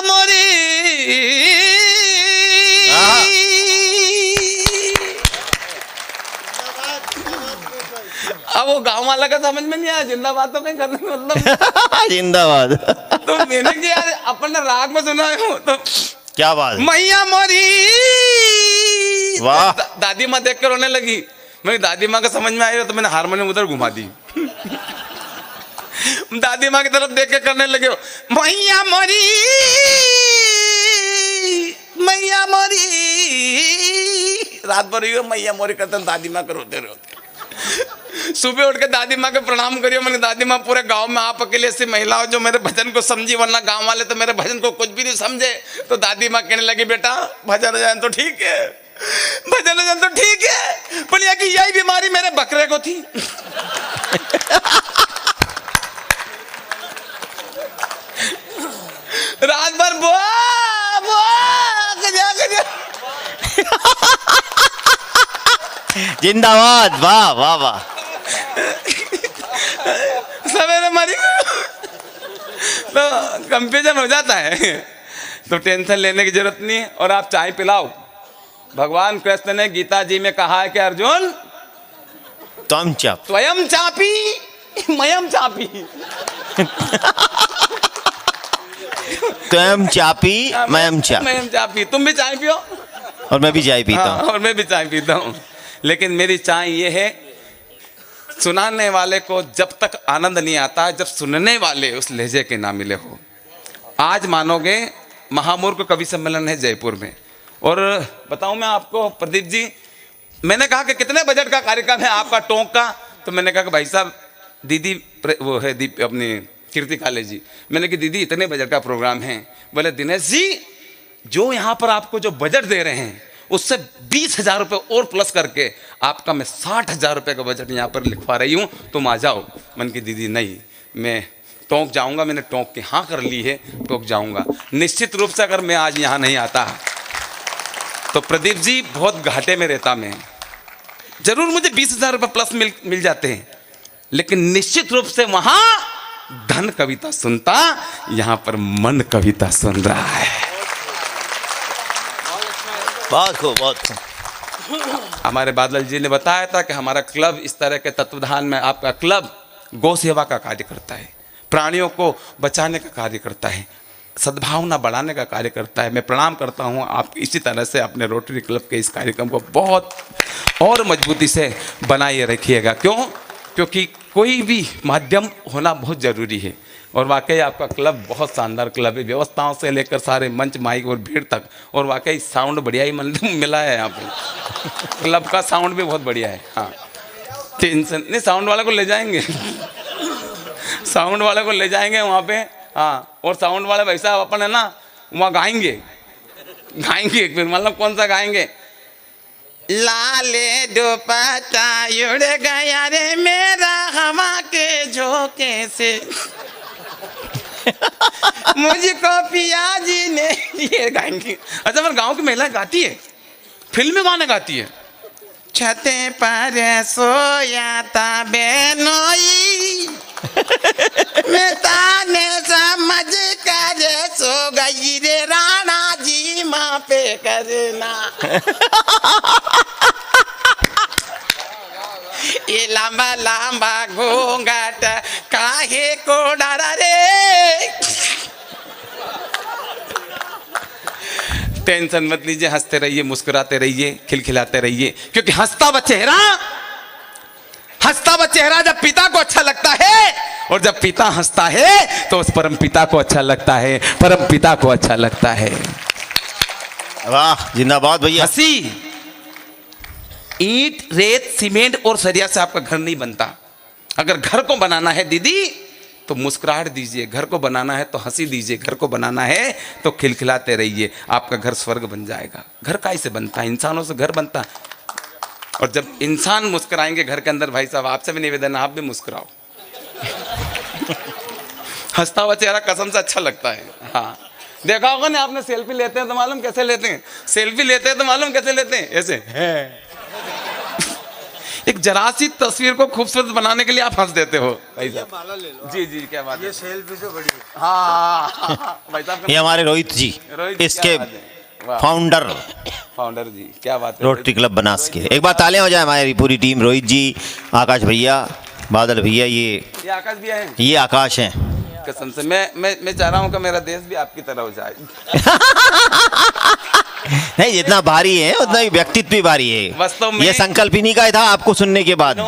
मोरी। अब वो गांव वाला का समझ में नहीं आया, जिंदाबाद तो कहीं करने में मतलब जिंदाबाद। तो मैंने क्या अपन ने राग में सुना है तो क्या बात, मैया मोरी। वाह। दादी माँ देख कर रोने लगी। मेरी दादी माँ का समझ में आई तो मैंने हारमोनियम उधर घुमा दी। दादी माँ की तरफ देख के करने लगे, मैया मोरी मैया मोरी। रात भर मैया मोरी करते दादी माँ को रोते रोते। सुबह उठ के दादी माँ के प्रणाम करियो। मैंने दादी माँ पूरे गांव में आप अकेले ऐसी महिला हो जो मेरे भजन को समझी, वरना गांव वाले तो मेरे भजन को कुछ भी नहीं समझे। तो दादी माँ कहने लगी, बेटा भजन भजन तो ठीक है, भजन भजन तो ठीक है, पर यह कि यही बीमारी मेरे बकरे को थी। रात भर जिंदाबाद, वाह वाह वाह। सवेरे मरी तो कंफ्यूजन हो जाता है, तो टेंशन लेने की जरूरत नहीं है। और आप चाय पिलाओ। भगवान कृष्ण ने गीता जी में कहा है कि अर्जुन तुम चप स्वयं चापी मयम चापी। तुम चापी मैं चाप, मयम चापी। तुम भी चाय पियो और मैं भी चाय पीता हूँ। और मैं भी चाय पीता हूँ। लेकिन मेरी चाय ये है, सुनाने वाले को जब तक आनंद नहीं आता जब सुनने वाले उस लहजे के ना मिले हो। आज मानोगे महामूर्ख कवि सम्मेलन है जयपुर में, और बताऊं मैं आपको प्रदीप जी, मैंने कहा कि कितने बजट का कार्यक्रम है आपका टोंक का? तो मैंने कहा कि भाई साहब दीदी वो है अपनी कीर्ति काले जी, मैंने कहा दीदी इतने बजट का प्रोग्राम है। बोले दिनेश जी जो यहाँ पर आपको जो बजट दे रहे हैं उससे 20,000 रुपये और प्लस करके आपका मैं 60,000 रुपये का बजट यहाँ पर लिखवा रही हूँ, तुम आ जाओ। मैंने कहा दीदी नहीं, मैं टोंक जाऊँगा, मैंने टोंक की हाँ कर ली है, टोंक जाऊँगा निश्चित रूप से। अगर मैं आज यहाँ नहीं आता तो प्रदीप जी बहुत घाटे में रहता मैं। जरूर मुझे 20,000 रुपये प्लस मिल जाते हैं, लेकिन निश्चित रूप से वहाँ धन कविता सुनता, यहाँ पर मन कविता सुन रहा है। बहुत खूब, बहुत खूब। हमारे बादल जी ने बताया था कि हमारा क्लब इस तरह के तत्वधान में, आपका क्लब गौ सेवा का कार्य करता है, प्राणियों को बचाने का कार्य करता है, सद्भावना बढ़ाने का कार्य करता है। मैं प्रणाम करता हूँ आप इसी तरह से अपने रोटरी क्लब के इस कार्यक्रम को बहुत और मजबूती से बनाए रखिएगा। क्यों? क्योंकि कोई भी माध्यम होना बहुत ज़रूरी है। और वाकई आपका क्लब बहुत शानदार क्लब है, व्यवस्थाओं से लेकर सारे मंच माइक और भीड़ तक, और वाकई साउंड बढ़िया ही मिला है यहाँ पे। क्लब का साउंड भी बहुत बढ़िया है। हाँ टेंशन नहीं, साउंड वाले को ले जाएंगे। साउंड वाले को ले जाएंगे वहाँ पे। हाँ, और साउंड वाले भाई साहब अपन है ना वहाँ गाएंगे। फिर मतलब कौन सा गाएंगे? लाले दुपट्टा उड़ गया रे मेरा हवा के झोंके से, मुझको पिया जी ने, ये गाएंगी। अच्छा पर गांव की महिला गाती है, फिल्म में गाना गाती है। छते पर सोया था बेनोई, मैं ताने समझ कर सो गई रे राणा जी माँ पे करना। ये लंबा लंबा घूंघट काहे को डरा रे। टेंशन मत लीजिए, हंसते रहिए, मुस्कुराते रहिए, खिलखिलाते रहिए, क्योंकि हंसता हुआ चेहरा जब पिता को अच्छा लगता है, और जब पिता हंसता है तो उस परम पिता को अच्छा लगता है, परम पिता को अच्छा लगता है। वाह, जिंदाबाद भैया। हंसी, ईंट, रेत, सीमेंट और सरिया से आपका घर नहीं बनता। अगर घर को बनाना है दीदी तो मुस्कुराहट दीजिए, घर को बनाना है तो हंसी दीजिए, घर को बनाना है तो खिलखिलाते रहिए, आपका घर स्वर्ग बन जाएगा। घर कैसे बनता है? इंसानों से घर बनता है। और जब इंसान मुस्कुराएंगे घर के अंदर, भाई साहब आपसे भी निवेदन है, आप भी मुस्कुराओ। हंसता हुआ चेहरा कसम से अच्छा लगता है। हाँ, देखा होगा ना आपने, सेल्फी लेते हैं तो मालूम कैसे लेते हैं, सेल्फी लेते हैं तो मालूम कैसे लेते हैं, ऐसे है। एक जरा सी तस्वीर को खूबसूरत बनाने के लिए आप हंस देते हो भाई साहब। जी जी, क्या बात है, ये सेल्फी से बड़ी है। हाँ भाई साहब। ये हमारे रोहित जी, इसके फाउंडर जी, क्या बात है, रोटरी क्लब बनास के। एक बार तालियां हो जाए हमारी पूरी टीम, रोहित जी, आकाश भैया, बादल भैया, ये आकाश भैया हैं, ये आकाश हैं। कसम से मैं चाह रहा हूँ कि मेरा देश भी आपकी तरह हो जाए। नहीं, जितना भारी है उतना ही व्यक्तित्व भी भारी है। वास्तव में ये संकल्प इन्हीं का ही था, आपको सुनने के बाद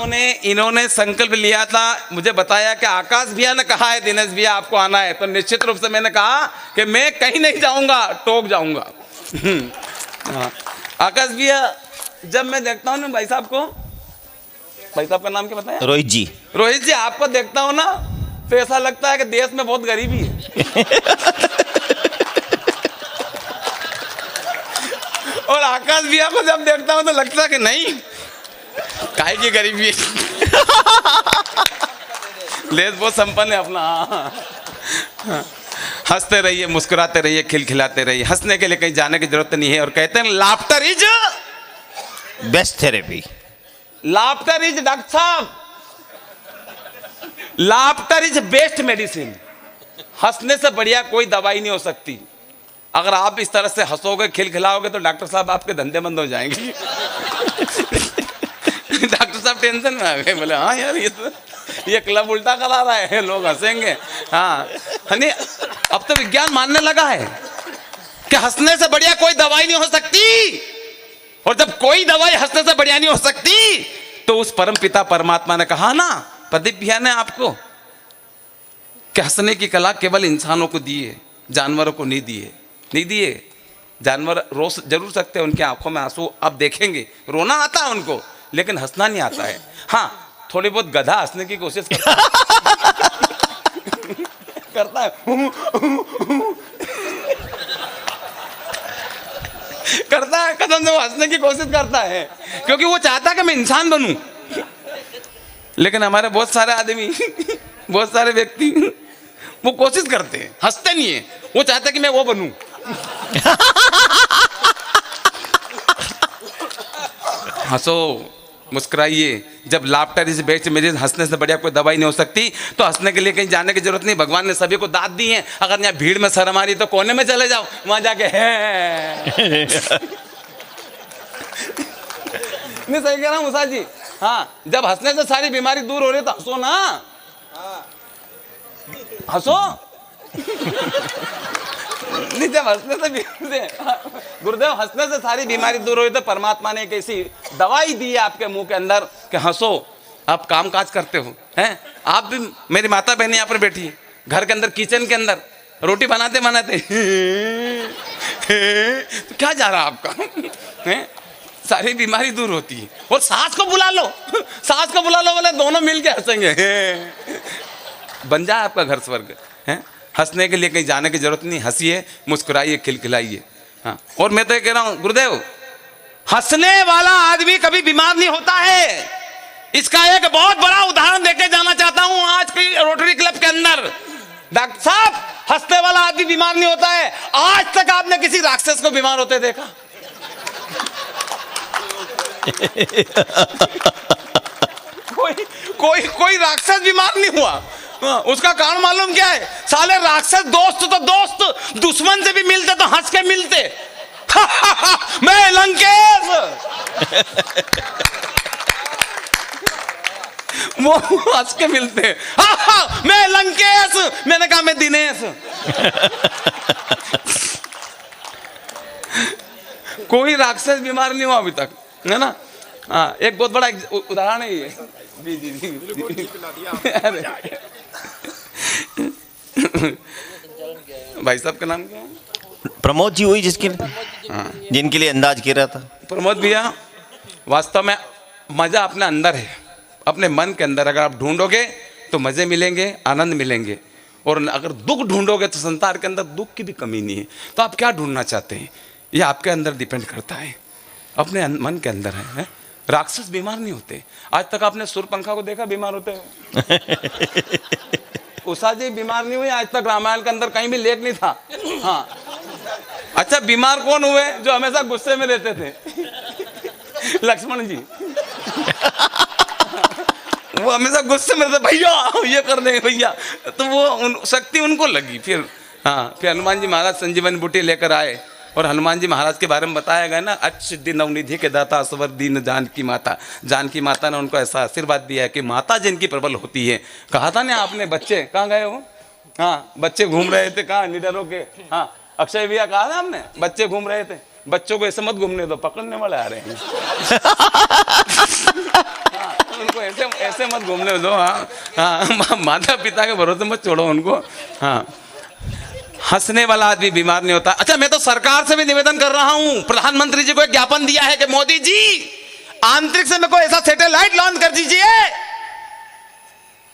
इन्होंने संकल्प लिया था, मुझे बताया कि आकाश भैया ने कहा है दिनेश भैया आपको आना है, तो निश्चित रूप से मैंने कहा कि मैं कहीं नहीं जाऊंगा, टोक जाऊंगा। आकाश भैया, जब मैं देखता हूँ ना भाई साहब को, भाई साहब का नाम क्या बताया? रोहित जी। रोहित जी, आपको देखता हूँ ना तो ऐसा लगता है कि देश में बहुत गरीबी है। और आकाश भैया को जब देखता हूं तो लगता है कि नहीं, काहे की गरीबी है। देश बहुत संपन्न है अपना। हंसते रहिए, मुस्कुराते रहिए, खिलखिलाते रहिए। हंसने के लिए कहीं जाने की जरूरत नहीं है, और कहते हैं laughter is best therapy. Laughter is, doctor साहब, लाफ्टर इज बेस्ट मेडिसिन। हंसने से बढ़िया कोई दवाई नहीं हो सकती। अगर आप इस तरह से हंसोगे, खिलखिलाओगे तो डॉक्टर साहब आपके धंधे बंद हो जाएंगे। डॉक्टर साहब टेंशन में आ गए, बोले हाँ यार ये क्लब उल्टा करा रहा है, लोग हंसेंगे। हाँ हनी, अब तो विज्ञान मानने लगा है कि हंसने से बढ़िया कोई दवाई नहीं हो सकती, और जब कोई दवाई हंसने से बढ़िया नहीं हो सकती तो उस परम पिता परमात्मा ने कहा ना, प्रदीप भैया ने आपको, कि हंसने की कला केवल इंसानों को दी है, जानवरों को नहीं दिए। जानवर रो जरूर सकते हैं, उनकी आंखों में आंसू आप देखेंगे, रोना आता है उनको, लेकिन हंसना नहीं आता है। हाँ, थोड़ी बहुत गधा हंसने की कोशिश करता है करता है, कदम से वो हंसने की कोशिश करता है, क्योंकि वो चाहता है कि मैं इंसान बनूं। लेकिन हमारे बहुत सारे आदमी, बहुत सारे व्यक्ति वो कोशिश करते हैं, हंसते नहीं है, वो चाहता है कि मैं वो बनूं। हंसो, मुस्कुराइए। जब लाफ्टर इज बेस्ट मेडिसिन, हंसने से बढ़िया कोई दवाई नहीं हो सकती, तो हंसने के लिए कहीं जाने की जरूरत नहीं। भगवान ने सभी को दाद दी है। अगर यहाँ भीड़ में शर्म आ रही तो कोने में चले जाओ, वहां जाके है। नहीं सही कह रहा हूँ मुसा जी? हाँ, जब हंसने से सारी बीमारी दूर हो रही है तो हंसो ना, हंसो। नहीं, जब हंसने से गुरुदेव, हंसने से सारी बीमारी दूर हो रही तो परमात्मा ने एक ऐसी दवाई दी है आपके मुंह के अंदर कि हंसो। आप काम काज करते हो, हैं? आप भी, मेरी माता बहन यहाँ पर बैठी है, घर के अंदर, किचन के अंदर रोटी बनाते बनाते तो क्या जा रहा आपका, हैं? सारी बीमारी दूर होती है। और सास को बुला लो, सास को बुला लो, बोले दोनों मिलके हंसेंगे, बन जाए आपका घर स्वर्ग। हैं? हंसने के लिए कहीं जाने की जरूरत नहीं, हंसिए, मुस्कुराइए, खिलखिलाइए। हाँ, और मैं तो ये कह रहा हूँ गुरुदेव, हंसने वाला आदमी कभी बीमार नहीं होता है। इसका एक बहुत बड़ा उदाहरण देके जाना चाहता हूं आज की रोटरी क्लब के अंदर। डॉक्टर साहब, हंसने वाला आदमी बीमार नहीं होता है। आज तक आपने किसी राक्षस को बीमार होते देखा? कोई राक्षस बीमार नहीं हुआ। उसका कारण मालूम क्या है? साले राक्षस दोस्त तो दोस्त, दुश्मन से भी मिलते तो हंस के मिलते। मैं लंकेश, वो हंस के मिलते। मैं लंकेश, मैंने कहा मैं दिनेश। कोई राक्षस बीमार नहीं हुआ अभी तक, है ना? हाँ, एक बहुत बड़ा उदाहरण है ये। जी जी जी। भाई साहब का नाम क्या है? प्रमोद जी, हुई जिनके लिए अंदाज किया रहा था। प्रमोद भैया, वास्तव में मजा अपने अंदर है, अपने मन के अंदर। अगर आप ढूंढोगे तो मजे मिलेंगे, आनंद मिलेंगे। और अगर दुख ढूंढोगे तो संसार के अंदर दुख की भी कमी नहीं है। तो आप क्या ढूंढना चाहते हैं, ये आपके अंदर डिपेंड करता है, अपने मन के अंदर है। राक्षस बीमार नहीं होते। आज तक आपने सुरपंखा को देखा बीमार होते हुए? उषा जी बीमार नहीं हुई आज तक, रामायण के अंदर कहीं भी लेख नहीं था। हाँ, अच्छा, बीमार कौन हुए? जो हमेशा गुस्से में रहते थे, लक्ष्मण जी। वो हमेशा गुस्से में रहते, भैया ये कर देंगे भैया, तो वो शक्ति उनको लगी। फिर हाँ, फिर हनुमान जी महाराज संजीवनी बूटी लेकर आए और हनुमान जी महाराज के बारे में बताया गया ना, अच्युत नवनिधि के दाता असवर दीन जानकी माता। जानकी माता ने उनको ऐसा आशीर्वाद दिया है कि माता जिनकी प्रबल होती है। कहा था ना आपने, बच्चे कहाँ गए हो? हाँ, बच्चे घूम रहे थे कहाँ, निडर होके। हाँ, अक्षय भैया कहा था हमने, बच्चे घूम रहे थे। बच्चों को ऐसे मत घूमने दो, पकड़ने वाले आ रहे हैं। हाँ, उनको ऐसे मत घूमने दो। हाँ हाँ, माता पिता के भरोसे मत छोड़ो उनको। हाँ, हंसने वाला आदमी बीमार नहीं होता। अच्छा, मैं तो सरकार से भी निवेदन कर रहा हूं, प्रधानमंत्री जी को एक ज्ञापन दिया है कि मोदी जी, आंतरिक से मेरे को ऐसा सैटेलाइट लॉन्च कर दीजिए,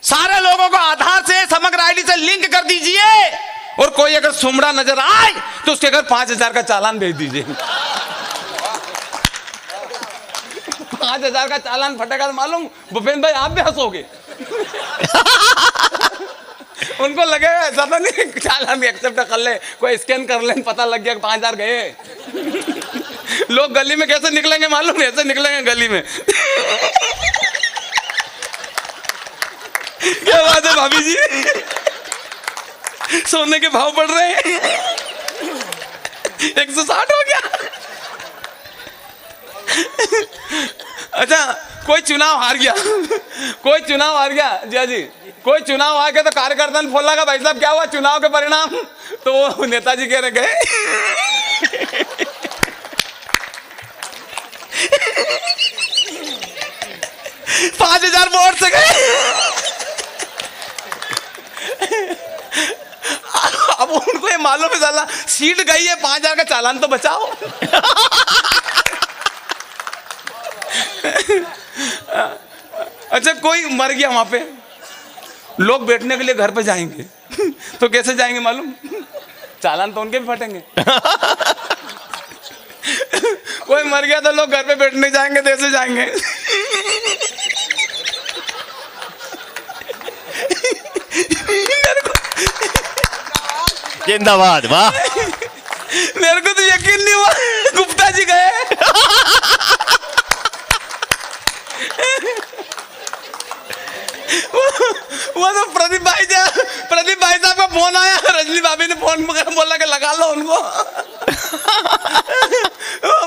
सारे लोगों को आधार से, समग्र आईडी से लिंक कर दीजिए, और कोई अगर सुमड़ा नजर आए तो उसके घर 5,000 का चालान भेज दीजिए। 5,000 का चालान फटेगा तो मालूम, भूपेंद्र भाई आप भी हंसोगे। उनको लगेगा ऐसा तो नहीं, चालान एक्सेप्ट कर ले, कोई स्कैन कर ले, पता लग गया 5,000 गए। लोग गली में कैसे निकलेंगे मालूम? ऐसे निकलेंगे गली में। क्या बात है भाभी जी, सोने के भाव बढ़ रहे हैं। 160 हो गया। अच्छा, कोई चुनाव हार गया, कोई चुनाव हार गया जिया जी, कोई चुनाव आ गया तो कार्यकर्ता ने फोन लगा, भाई साहब क्या हुआ चुनाव के परिणाम? तो वो नेताजी कह रहे गए। 5,000 वोट से गए। अब उनको ये मालूम है साला सीट गई है, 5,000 का चालान तो बचाओ। अच्छा, कोई मर गया वहां पे, लोग बैठने के लिए घर पे जाएंगे तो कैसे जाएंगे मालूम? चालान तो उनके भी फटेंगे। कोई मर गया तो लोग घर पे बैठने जाएंगे, तो ऐसे जाएंगे। जिंदाबाद, वाह। मेरे को तो यकीन नहीं हुआ, गुप्ता जी गए। वो तो प्रदीप भाई साहब का फोन आया, रजनी भाभी ने फोन बोला कि लगा लो उनको।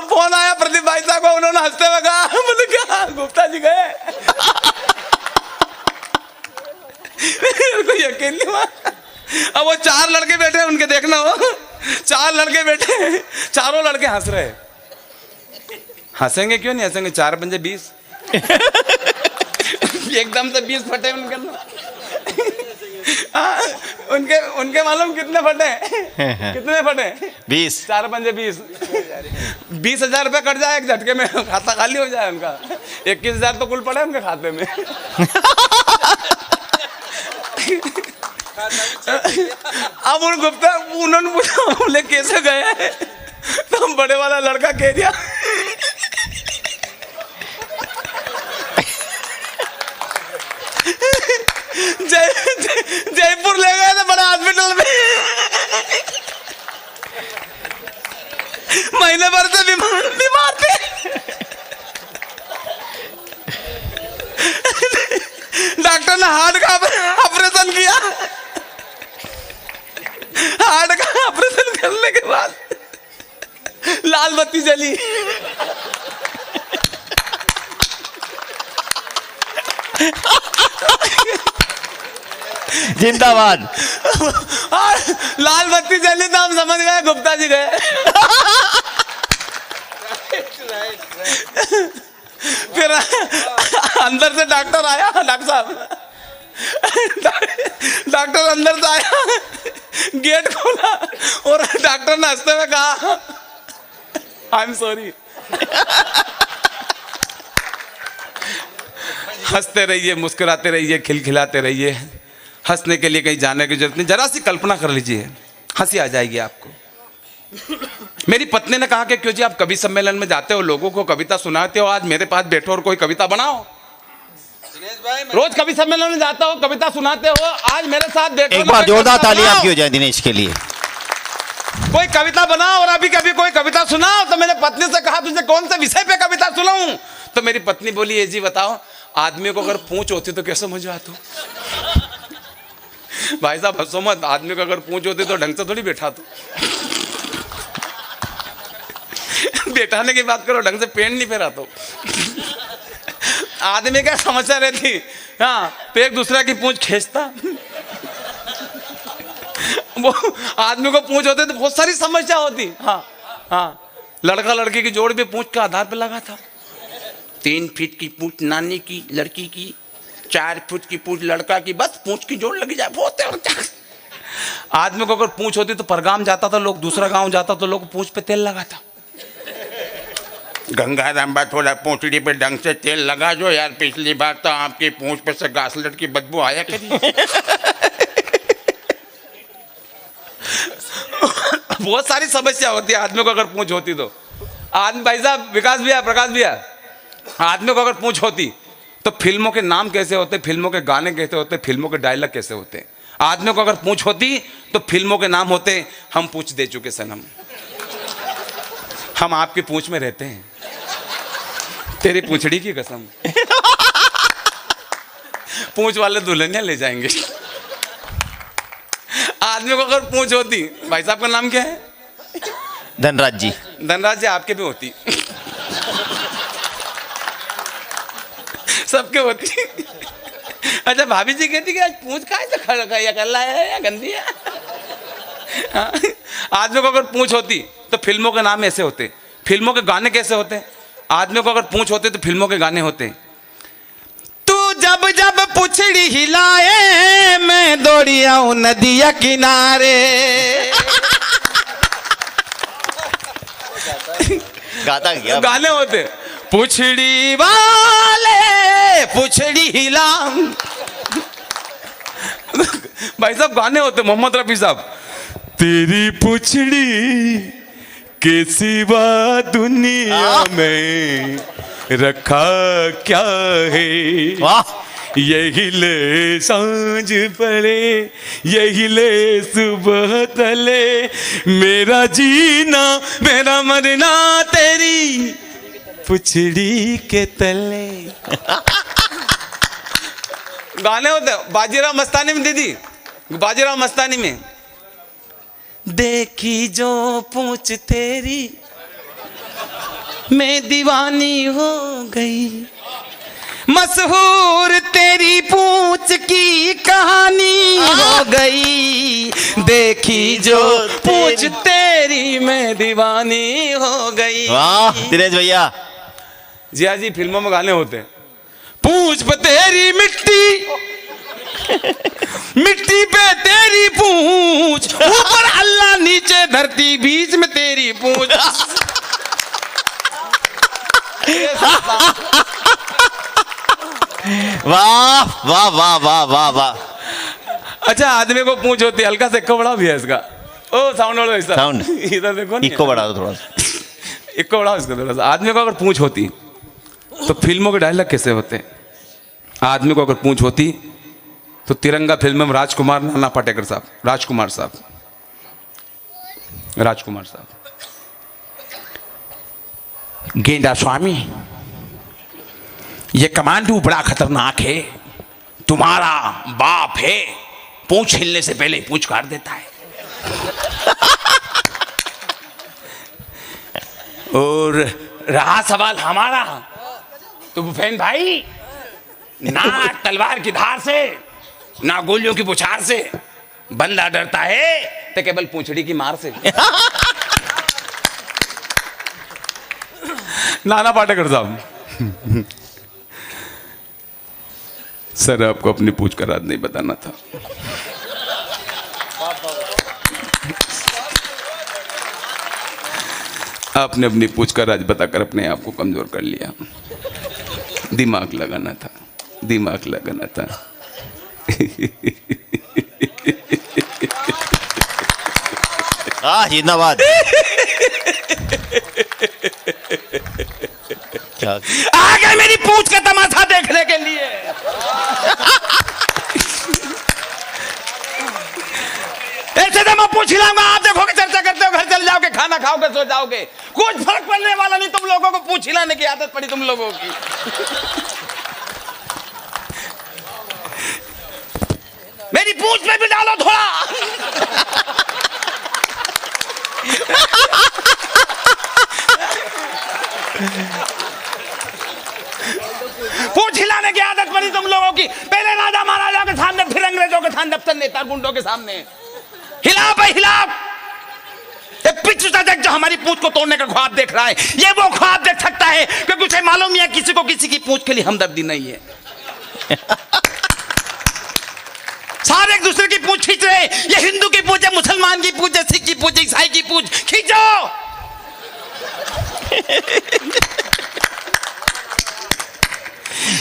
फोन आया प्रदीप भाई साहब को, उन्होंने हंसते हुए कहा, मतलब क्या गुप्ता जी गए? मेरे को यकीन नहीं हुआ। अब वो 4 लड़के बैठे, उनके देखना हो, 4 लड़के बैठे, चारों लड़के हंस रहे। हंसेंगे क्यों नहीं हंसेंगे, 4 पंजे 20। एकदम से 20 फटे उनके अंदर। उनके मालूम कितने फटे? कितने फटे? 20। 4 पंजे 20। 20,000 रुपये कट जाए एक झटके में, खाता खाली हो जाए उनका। 21,000 तो कुल पड़े उनके खाते में। अब उन गुप्ता उन्होंने पूछा, बोले कैसे गए? तो बड़े वाला लड़का कह दिया, जयपुर ले गए थे बड़े हॉस्पिटल में, महीने भर से बीमार थे। डॉक्टर ने हार्ट का ऑपरेशन किया। हार्ट का ऑपरेशन करने के बाद लाल बत्ती जली। जिंदाबाद। और लाल बत्ती जली तो हम समझ गए गुप्ता जी गए। फिर अंदर से डॉक्टर आया, डॉक्टर साहब, डॉक्टर अंदर से आया, गेट खोला और डॉक्टर ने हंसते हुए कहा आई एम सॉरी। हंसते रहिए, मुस्कुराते रहिए, खिलखिलाते रहिए। हंसने के लिए कहीं जाने की जरूरत नहीं। जरा सी कल्पना कर लीजिए, हंसी आ जाएगी आपको। मेरी पत्नी ने कहा कि क्यों जी आप कवि सम्मेलन में जाते हो, लोगों को कविता सुनाते हो, आज मेरे पास बैठो और कोई कविता बनाओ। रोज कवि सम्मेलन में जाता हो, कविता सुनाते हो, आज मेरे साथ बैठो। एक बार जोरदार ताली आपकी हो जाए दिनेश के लिए। कोई कविता बनाओ और अभी कभी कोई कविता सुनाओ। तो मैंने पत्नी से कहा तुझे कौन से विषय पे कविता सुनाऊं? तो मेरी पत्नी बोली ये जी बताओ, आदमी को अगर पूंछ होती तो कैसे समझाते हो? भाई साहब हंसो मत, आदमी को अगर पूंछ होती तो ढंग से थोड़ी बैठा तो। बैठाने की बात करो, ढंग से पेन नहीं फेरा तो। आदमी क्या समस्या रहती, हाँ, तो एक दूसरे की पूंछ खींचता। वो आदमी को पूंछ होते तो बहुत सारी समस्या होती। हाँ हाँ, लड़का लड़की की जोड़ भी पूंछ के आधार पर लगा था। 3 फीट की पूंछ नानी की लड़की की, 4 फुट की पूंछ लड़का की, बस पूंछ की जोड़ लगी जाए बहुत है। आदमी को अगर पूंछ होती तो परगाम जाता था, लोग दूसरा गांव जाता तो लोग पूंछ पे तेल लगाता। गंगा रामबा थोड़ा पूंछड़ी पे ढंग से तेल लगा जो यार, पिछली बार तो आपकी पूंछ पे से घासलेट की बदबू आया करी। बहुत सारी समस्या होती है आदमी को अगर पूंछ होती तो। आदमी भाई साहब, विकास भैया, प्रकाश भैया, आदमी को अगर पूंछ होती तो फिल्मों के नाम कैसे होते, फिल्मों के गाने कैसे होते, फिल्मों के डायलॉग कैसे होते? आदमी को अगर पूंछ होती तो फिल्मों के नाम होते हम पूंछ दे चुके सनम, हम आपकी पूंछ में रहते हैं, तेरी पूंछड़ी की कसम, पूंछ वाले दुल्हनिया ले जाएंगे। आदमी को अगर पूंछ होती, भाई साहब का नाम क्या है? धनराज जी। धनराज जी आपके भी होती, सबके होती। अच्छा भाभी जी कहती कि आज पूंछ का ऐसे खड़ा या कर है या गंदी है। हाँ? आदमी को अगर पूंछ होती तो फिल्मों के नाम ऐसे होते, फिल्मों के गाने कैसे होते? आदमी को अगर पूंछ होते तो फिल्मों के गाने होते। तू जब जब पुछड़ी हिलाए मैं दौड़ी आऊं नदिया किनारे। गाता क्या? गाने होते, पुछड़ी वाले पुछड़ी हिला। भाई साहब गाने होते। मोहम्मद रफी साहब, तेरी पुछड़ी के सिवा दुनिया में रखा क्या है? वाह, यही ले सांझ पड़े, यही ले सुबह तले, मेरा जीना मेरा मरना तेरी पुछड़ी के तले। गाने होते। बाजीराव मस्तानी में दीदी, बाजीराव मस्तानी में, देखी जो पूंछ तेरी मैं दीवानी हो गई, मशहूर तेरी पूंछ की कहानी हो गई, देखी जो पूंछ तेरी मैं दीवानी हो गई। वाह दिनेश भैया। जी हाँ जी, फिल्मों में गाने होते हैं। पूंछ पे तेरी मिट्टी, मिट्टी पे तेरी पूंछ, ऊपर अल्लाह नीचे धरती बीच में तेरी पूंछ। वाह वाह वाह वाह वाह वाह। अच्छा आदमी को पूंछ होती है, हल्का सा इक्को बड़ा भी है इसका। ओ साउंड वाला इसका साउंड इधर देखो, इक्को बढ़ा दो थोड़ा सा, इक्को बड़ा इसका थोड़ा सा। आदमी को अगर पूंछ होती तो फिल्मों के डायलॉग कैसे होते? आदमी को अगर पूंछ होती तो तिरंगा फिल्म में राजकुमार नाना पाटेकर साहब, राजकुमार साहब, राजकुमार साहब, गेंडा स्वामी, ये कमांडो बड़ा खतरनाक है, तुम्हारा बाप है, पूंछ हिलने से पहले पूंछ काट देता है। और रहा सवाल हमारा, तो भूपेन भाई, ना तलवार की धार से ना गोलियों की बुछार से बंदा डरता है तो केवल पूंछड़ी की मार से। नाना पाटेकर साहब, सर आपको अपनी पूछ का राज नहीं बताना था। आपने अपनी पूछ का राज बताकर अपने आप को कमजोर कर लिया। दिमाग लगाना था, दिमाग लगाना था। जिंदाबाद। क्या आ गए मेरी पूछ का तमाशा देखने के लिए। ऐसे तो मैं पूछ लाऊंगा, आप देखोगे चर्चा करते हो, घर चल जाओगे, खाना खाओगे, सो जाओगे, कुछ फर्क पड़ने वाला नहीं। तुम लोगों को पूछ हिलाने की आदत पड़ी तुम लोगों की। मेरी पूछ में भी डालो थोड़ा। पूछ हिलाने की आदत पड़ी तुम लोगों की। पहले राजा महाराजा के सामने, फिर अंग्रेजों के सामने, अब नेता गुंडों के सामने। हिला भाई हिला। पिछू देख जो हमारी पूछ को तोड़ने का ख्वाब देख रहा है, ये वो ख्वाब देख सकता है क्योंकि उसे मालूम है किसी को किसी की पूछ के लिए हमदर्दी नहीं है। सारे एक दूसरे की पूछ खींच रहे। ये हिंदू की पूछ है, मुसलमान की पूछ है, सिख की पूछ है, ईसाई की पूछ, खींचो।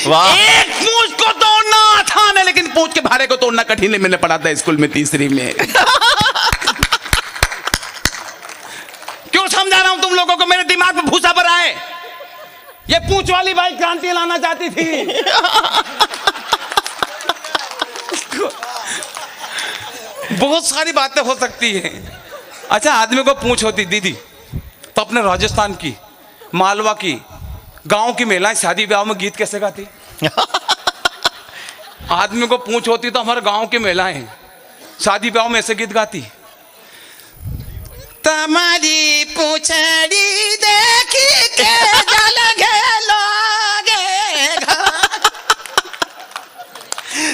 एक पूछ को तोड़ना आसान है, लेकिन पूछ के भारे को तोड़ना कठिन है। मैंने पढ़ा था स्कूल में तीसरी में। क्यों समझा रहा हूं तुम लोगों को? मेरे दिमाग में भूसा भरा है। ये पूछ वाली बाई क्रांति लाना चाहती थी। बहुत सारी बातें हो सकती हैं। अच्छा, आदमी को पूछ होती दीदी तो अपने राजस्थान की, मालवा की, गांव की महिलाएं शादी ब्याह में गीत कैसे गाती? आदमी को पूछ होती तो हमारे गांव की महिलाएं शादी ब्याह में ऐसे गीत गाती। तुम्हारी पूछड़ी देखी के जल लोगे,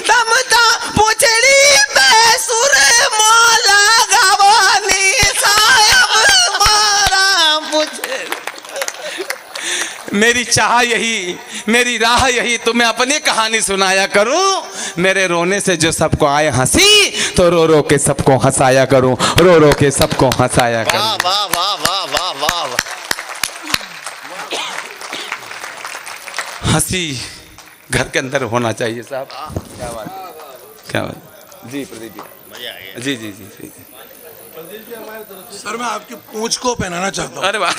तम तो पूछड़ी में सुर मोला गवानी सायब मारा पूछड़ी। मेरी चाह यही, मेरी राह यही, तुम्हें अपनी कहानी सुनाया करूं। मेरे रोने से जो सबको आए हंसी, तो रो रो के सबको हंसाया करूं, रो रो के सबको हंसाया करूं। वाह वाह वाह वाह वाह वाह। हंसी घर के अंदर होना चाहिए साहब। क्या बात, क्या बात जी प्रदीप जी, मजा आ गया। जी जी जी जी। सर मैं आपकी पूंछ को पहनाना चाहता हूँ। अरे वाह।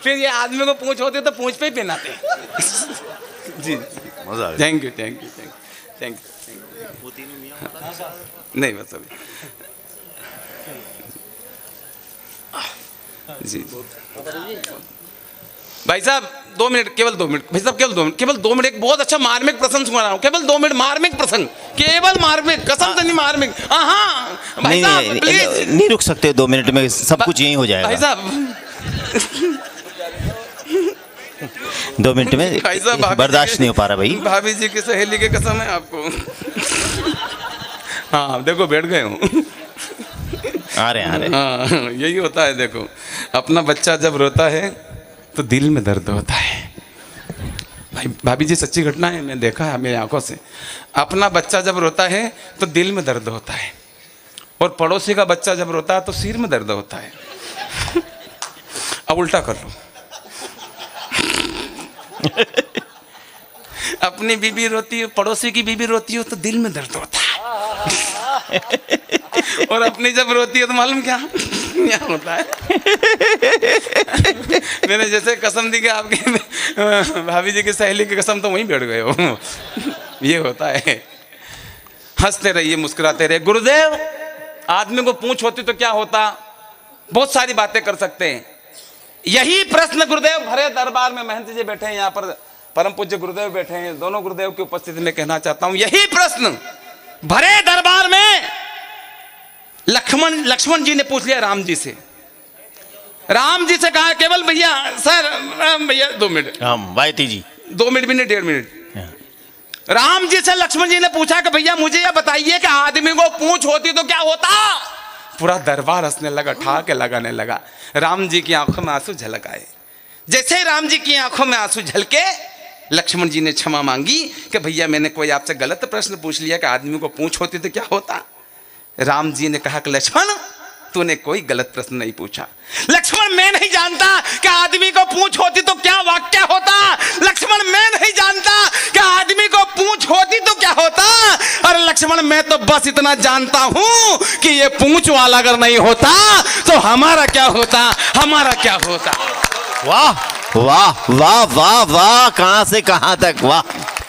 फिर ये आदमी को पूंछ होती है तो पूंछ पे ही पहनाते हैं। जी मजा आ गया। Thank you thank you thank you. नहीं बस अभी जी। भाई साहब 2 मिनट, केवल 2 मिनट भाई साहब, केवल 2 मिनट, केवल 2 मिनट। एक बहुत अच्छा मार्मिक प्रसंग सुना रहा हूँ, केवल 2 मिनट। मार्मिक प्रसंग, केवल मार्मिक, कसम से नहीं मार्मिक। हाँ भाई नहीं साहब प्लीज नहीं रुक सकते 2 मिनट में, सब कुछ यही हो भाई जाएगा। साहब। 2 मिनट में भाई साहब भाभी बर्दाश्त नहीं हो पा रहा भाई। भाभी जी की सहेली की कसम है आपको। हाँ देखो बैठ गए हूँ। आ रहे हैं। हाँ यही होता है। देखो अपना बच्चा जब रोता है तो दिल में दर्द होता है। भाई भाभी जी सच्ची घटना है, मैं देखा है मेरी आंखों से। अपना बच्चा जब रोता है तो दिल में दर्द होता है, और पड़ोसी का बच्चा जब रोता है तो सिर में दर्द होता है। अब उल्टा कर लो। अपनी बीबी रोती है, पड़ोसी की बीबी रोती हो तो दिल में दर्द होता है। और अपनी जब रोती है तो मालूम क्या होता है? मैंने जैसे कसम दी कि आपकी भाभी जी की सहेली की कसम, तो वहीं बैठ गए हो। ये होता है। हंसते रहिए, मुस्कुराते रहिए। गुरुदेव, आदमी को पूंछ होती तो क्या होता? बहुत सारी बातें कर सकते हैं। यही प्रश्न गुरुदेव भरे दरबार में, महंत जी बैठे हैं यहाँ पर, परम पूज्य गुरुदेव बैठे हैं, दोनों गुरुदेव की उपस्थिति में कहना चाहता हूं, यही प्रश्न भरे दरबार में लक्ष्मण जी ने पूछ लिया राम जी से। राम जी से कहा केवल भैया, सर भैया 2 मिनट, वायती जी 2 मिनट भी नहीं, 1.5 मिनट। राम जी से लक्ष्मण जी ने पूछा कि भैया मुझे यह बताइए कि आदमी को पूंछ होती तो क्या होता? पूरा दरबार हंसने लगा, ठहाके लगाने लगा। राम जी की आंखों में आंसू झलक आए। जैसे ही राम जी की आंखों में आंसू झलके, लक्ष्मण जी ने क्षमा मांगी कि भैया मैंने कोई आपसे गलत प्रश्न पूछ लिया कि आदमी को पूंछ होती तो क्या होता। राम जी ने कहा कि लक्ष्मण, तूने कोई गलत प्रश्न नहीं पूछा। लक्ष्मण, मैं नहीं जानता कि आदमी को पूंछ होती तो क्या वाक्य होता। लक्ष्मण, मैं नहीं जानता कि आदमी को पूंछ होती तो क्या होता। और लक्ष्मण, मैं तो बस इतना जानता हूं कि ये पूंछ वाला अगर नहीं होता तो हमारा क्या होता, हमारा क्या होता। वाह वाह वाह वाह वाह, कहां से कहां तक, वाह।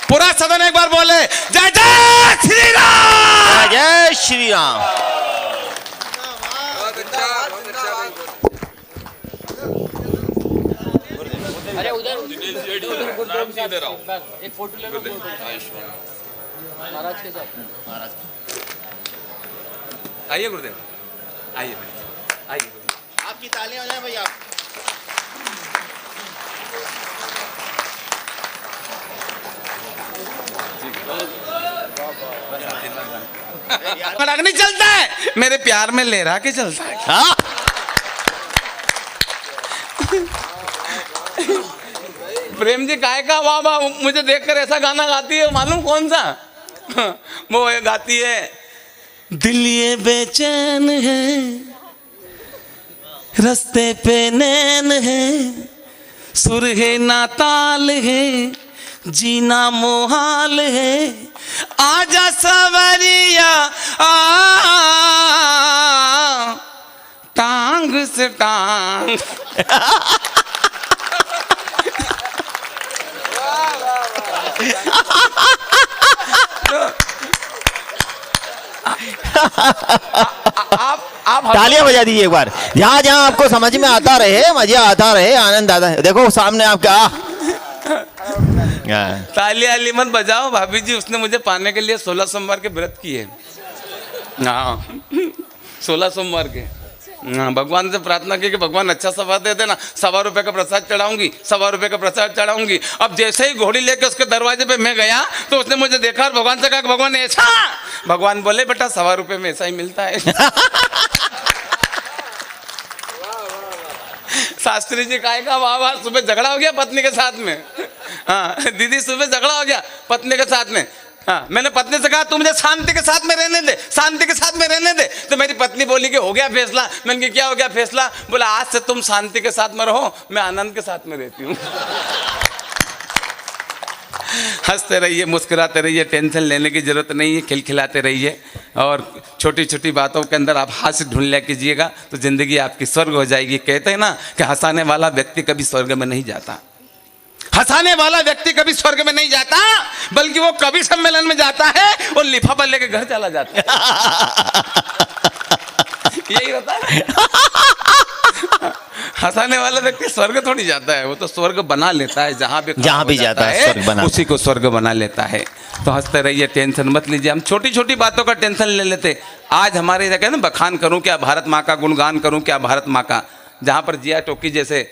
पूरा सदन एक बार बोले जय जय श्री राम, जय श्री राम। अरे उधर इधर आओ, एक फोटो ले लो महाराज के साथ। आइए गुरुदेव, आइए आइए। आपकी तालियां हो जाए भैया। नहीं चलता है, मेरे प्यार में लहरा के चलता है। हाँ? प्रेम जी काय का वाह वाह, मुझे देखकर ऐसा गाना गाती है, मालूम कौन सा? वो गाती है, दिल ये बेचैन है, रास्ते पे नैन है, सुर है ना ताल है, जीना मोहाल है, आजा सवरिया टांग से टांग। आप तालियां बजा दीजिए एक बार, जहां जहां आपको समझ में आता रहे, मजा आता रहे, आनंद आता है। देखो सामने आपका तालियां अली मत बजाओ भाभी जी, उसने मुझे पाने के लिए 16 सोमवार के व्रत किए। हाँ 16 सोमवार के। हाँ, भगवान से प्रार्थना की कि भगवान अच्छा सवा दे देना, 1.25 रुपए का प्रसाद चढ़ाऊंगी, 1.25 रुपए का प्रसाद चढ़ाऊंगी। अब जैसे ही घोड़ी लेके उसके दरवाजे पे मैं गया तो उसने मुझे देखा और भगवान से कहा कि भगवान ऐसा। भगवान बोले बेटा 1.25 रुपए में ऐसा ही मिलता है। शास्त्री जी कहेगा वाह वाह, सुबह झगड़ा हो गया पत्नी के साथ में। हाँ दीदी, सुबह झगड़ा हो गया पत्नी के साथ में। हाँ, मैंने पत्नी से कहा तू मुझे शांति के साथ में रहने दे, शांति के साथ में रहने दे। तो मेरी पत्नी बोली कि हो गया फैसला। मैंने कहा क्या हो गया फैसला? बोला आज से तुम शांति के साथ में रहो, मैं आनंद के साथ में रहती हूँ। हंसते रहिए, मुस्कुराते रहिए, टेंशन लेने की जरूरत नहीं है, खिलखिलाते रहिए और छोटी छोटी बातों के अंदर आप हास्य ढूंढ लिया कीजिएगा तो जिंदगी आपकी स्वर्ग हो जाएगी। कहते हैं ना कि हंसाने वाला व्यक्ति कभी स्वर्ग में नहीं जाता। हंसाने वाला व्यक्ति कभी स्वर्ग में नहीं जाता, बल्कि वो कवि सम्मेलन में जाता है और लिफाफा लेके घर चला जाता है। यही होता है। हंसाने वाला व्यक्ति स्वर्ग थोड़ी जाता है, वो तो स्वर्ग बना लेता है। जहाँ भी जाता है स्वर्ग बना, उसी को स्वर्ग बना लेता है। तो हंसते रहिए, टेंशन मत लीजिए। हम छोटी छोटी बातों का टेंशन ले लेते। आज हमारे जगह ना बखान करूं क्या भारत माँ का, गुणगान करूं क्या भारत माँ का, जहाँ पर जिया टोकी जैसे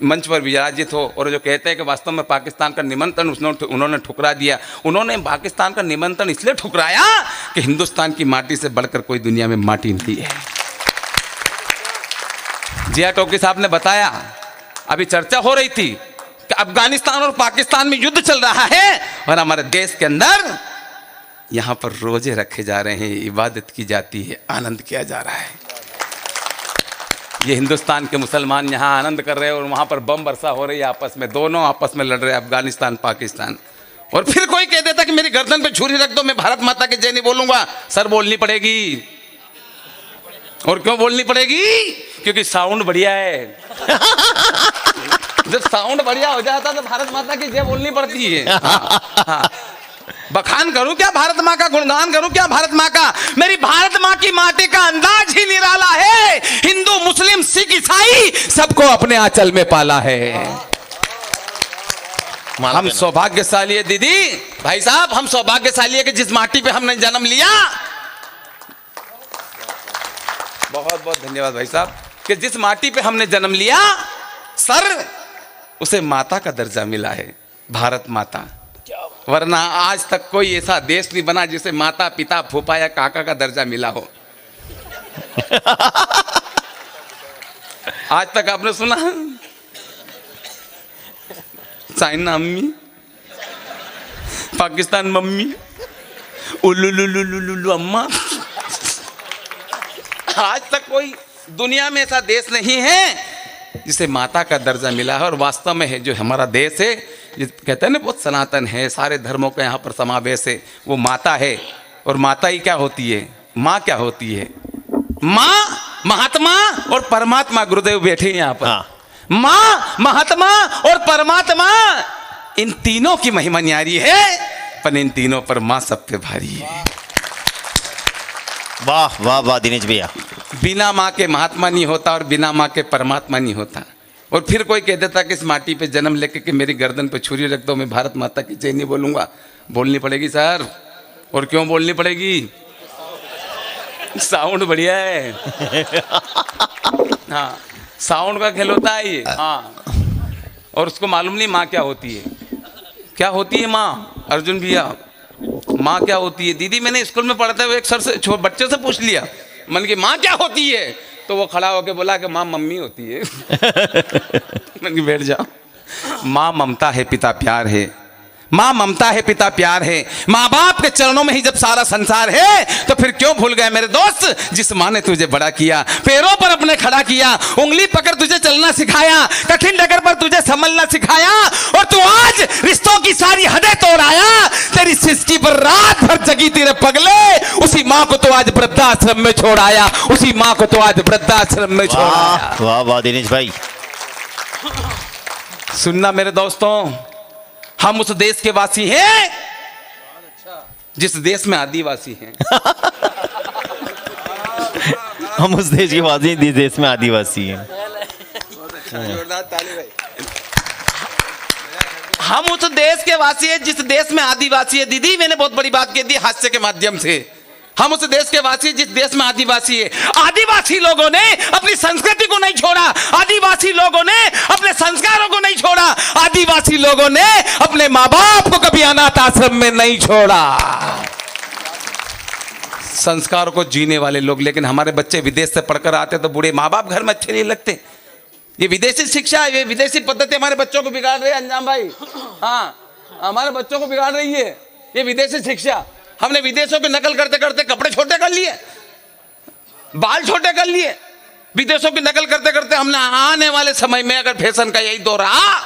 मंच पर विराजित हो और जो कहते हैं कि वास्तव में पाकिस्तान का निमंत्रण उन्होंने ठुकरा दिया। उन्होंने पाकिस्तान का निमंत्रण इसलिए ठुकराया कि हिंदुस्तान की माटी से बढ़कर कोई दुनिया में माटी नहीं है। जिया टोकी साहब ने बताया, अभी चर्चा हो रही थी कि अफगानिस्तान और पाकिस्तान में युद्ध चल रहा है और हमारे देश के अंदर यहाँ पर रोजे रखे जा रहे हैं, इबादत की जाती है, आनंद किया जा रहा है। ये हिंदुस्तान के मुसलमान यहाँ आनंद कर रहे हैं और वहाँ पर बम वर्षा हो रही है आपस में, दोनों आपस में लड़ रहे हैं, अफगानिस्तान पाकिस्तान। और फिर कोई कह देता कि मेरी गर्दन पे छुरी रख दो, मैं भारत माता की जय नहीं बोलूंगा। सर बोलनी पड़ेगी। और क्यों बोलनी पड़ेगी? क्योंकि साउंड बढ़िया है। जब साउंड बढ़िया हो जाता तो भारत माता की जय बोलनी पड़ती है। हाँ, हाँ। बखान करूं क्या भारत माँ का, गुणगान करूं क्या भारत माँ का? मेरी भारत माँ की माटी का अंदाज ही निराला है। हिंदू मुस्लिम सिख ईसाई सबको अपने आंचल में पाला है। हम सौभाग्यशाली है दीदी, भाई साहब, हम सौभाग्यशाली है कि जिस माटी पे हमने जन्म लिया, बहुत बहुत धन्यवाद भाई साहब, कि जिस माटी पे हमने जन्म लिया सर, उसे माता का दर्जा मिला है, भारत माता। वरना आज तक कोई ऐसा देश नहीं बना जिसे माता पिता फूफा या काका का दर्जा मिला हो। आज तक आपने सुना चाइना अम्मी, पाकिस्तान मम्मी, उल्लू अम्मा। आज तक कोई दुनिया में ऐसा देश नहीं है जिसे माता का दर्जा मिला है। और वास्तव में है जो हमारा देश है, कहते हैं ना बहुत सनातन है, सारे धर्मों का यहाँ पर समावेश है, वो माता है। और माता ही क्या होती है, माँ क्या होती है? माँ, महात्मा और परमात्मा। गुरुदेव बैठे हैं यहाँ पर। हाँ। माँ, महात्मा और परमात्मा, इन तीनों की महिमा न्यारी है, पर इन तीनों पर माँ सब पे भारी है। वाह वाह वाह दिनेश भैया। बिना माँ के महात्मा नहीं होता और बिना माँ के परमात्मा नहीं होता। और फिर कोई कह देता कि इस माटी पे जन्म लेके कि मेरी गर्दन पे छुरी रख दो, मैं भारत माता की जय नहीं बोलूंगा। बोलनी पड़ेगी सर। और क्यों बोलनी पड़ेगी? साउंड बढ़िया है। हाँ, साउंड का खेल होता है ये। हाँ, और उसको मालूम नहीं माँ क्या होती है। क्या होती है माँ? अर्जुन भैया, माँ क्या होती है? दीदी, मैंने स्कूल में पढ़ते हुए एक सर से, बच्चे से पूछ लिया, मन की माँ क्या होती है? तो वो खड़ा होके बोला कि माँ मम्मी होती है। मन की बैठ जाओ। माँ ममता है, पिता प्यार है। माँ ममता है, पिता प्यार है। माँ बाप के चरणों में ही जब सारा संसार है, तो फिर क्यों भूल गए मेरे दोस्त, जिस माँ ने तुझे बड़ा किया, पैरों पर अपने खड़ा किया, उंगली पकड़ तुझे चलना सिखाया, कठिन डगर पर तुझे संभलना सिखाया, और तू आज रिश्तों की सारी हदें तोड़ आया। तेरी सृष्टि पर रात भर जगी तेरे पगले, उसी माँ को तो आज वृद्धाश्रम में छोड़ आया, उसी माँ को तो आज वृद्धाश्रम में छोड़ आया। वाह वाह दिनेश भाई। सुनना मेरे दोस्तों, हम उस देश के वासी हैं जिस देश में आदिवासी हैं। हम उस देश के वासी हैं जिस देश में आदिवासी हैं। हम उस देश के वासी हैं जिस देश में आदिवासी है। दीदी, मैंने बहुत बड़ी बात कह दी हास्य के माध्यम से। हम उस देश के वासी जिस देश में आदिवासी है। आदिवासी लोगों ने अपनी संस्कृति को नहीं छोड़ा, आदिवासी लोगों ने अपने संस्कारों को नहीं छोड़ा, आदिवासी लोगों ने अपने माँ बाप को कभी अनाथ आश्रम में नहीं छोड़ा। संस्कारों को जीने वाले लोग। लेकिन हमारे बच्चे विदेश से पढ़कर आते तो बूढ़े माँ बाप घर में अच्छे नहीं लगते। ये विदेशी शिक्षा, ये विदेशी पद्धति हमारे बच्चों को बिगाड़ रही है अंजाम भाई। हाँ, हमारे बच्चों को बिगाड़ रही है ये विदेशी शिक्षा। हमने विदेशों की नकल करते करते कपड़े छोटे कर लिए, बाल छोटे कर लिए। विदेशों की नकल करते करते हमने आने वाले समय में अगर फैशन का यही दौर रहा।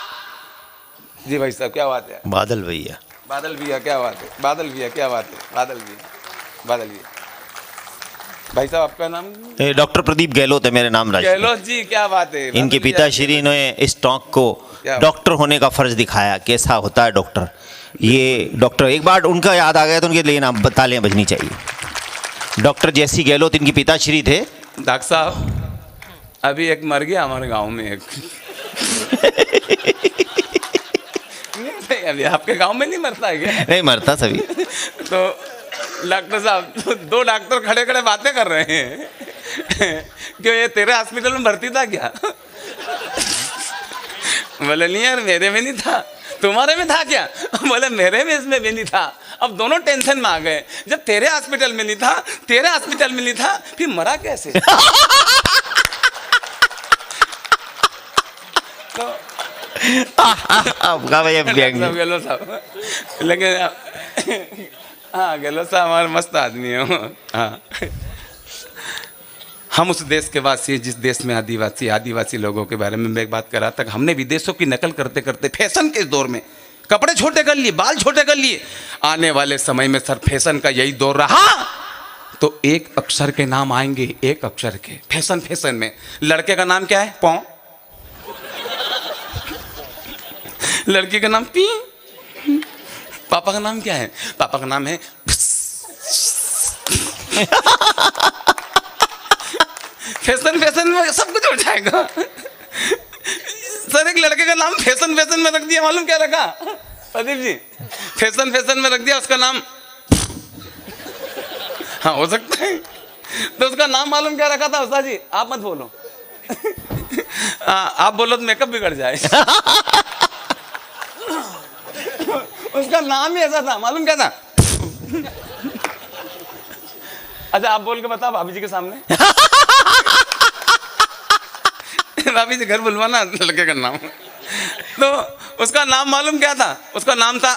जी भाई साहब, क्या बात है? बादल भैया, बादल भैया क्या बात है? बादल भैया क्या बात है? बादल भैया, बादल भैया। भाई साहब, आपका नाम? डॉक्टर प्रदीप गहलोत है मेरा नाम। राज गहलोत जी, क्या बात है? इनके पिताश्री ने इस टॉक को डॉक्टर होने का फर्ज दिखाया, कैसा होता है डॉक्टर। ये डॉक्टर, एक बार उनका याद आ गया तो उनके लिए नाम तालियां बजनी चाहिए। डॉक्टर जैसी गहलोत इनके पिताश्री थे। डॉक्टर साहब, अभी एक मर गया हमारे गांव में एक। नहीं, अभी आपके गांव में नहीं मरता है क्या? नहीं मरता सभी। तो डॉक्टर साहब, दो डॉक्टर खड़े खड़े बातें कर रहे हैं। क्यों, ये तेरे हॉस्पिटल में भर्ती था क्या? बोले नहीं यार, मेरे में नहीं था। तुम्हारे में था क्या? बोले मेरे में इसमें भी नहीं था। अब दोनों टेंशन में आ गए। जब तेरे हॉस्पिटल में नहीं था, तेरे हॉस्पिटल में नहीं था, फिर मरा कैसे? तो आपका भैया गहलोत साहब, लेकिन हाँ, गहलोत साहब हमारे मस्त आदमी है। हाँ, हम उस देश के वासी जिस देश में आदिवासी लोगों के बारे में मैं एक बात कर रहा था। हमने विदेशों की नकल करते करते फैशन के दौर में कपड़े छोटे कर लिए, बाल छोटे कर लिए। आने वाले समय में सर फैशन का यही दौर रहा तो एक अक्षर के नाम आएंगे, एक अक्षर के। फैशन में लड़के का नाम क्या है? पौ। लड़की का नाम पी। पापा का नाम क्या है? पापा का नाम है फैशन फैशन में सब कुछ उठाएगा। सर एक लड़के का नाम फैशन फैशन में रख दिया, मालूम क्या रखा प्रदीप जी? फैशन फैशन में रख दिया उसका नाम। हाँ हो सकता है। तो उसका नाम मालूम क्या रखा था उस्ताद जी? आप मत बोलो। आप बोलो तो मेकअप बिगड़ जाए। उसका नाम ही ऐसा था, मालूम क्या था? अच्छा आप बोल के बताओ भाभी जी के सामने। भाभी जी घर बुलवाना लड़के का नाम। तो उसका नाम मालूम क्या था? उसका नाम था,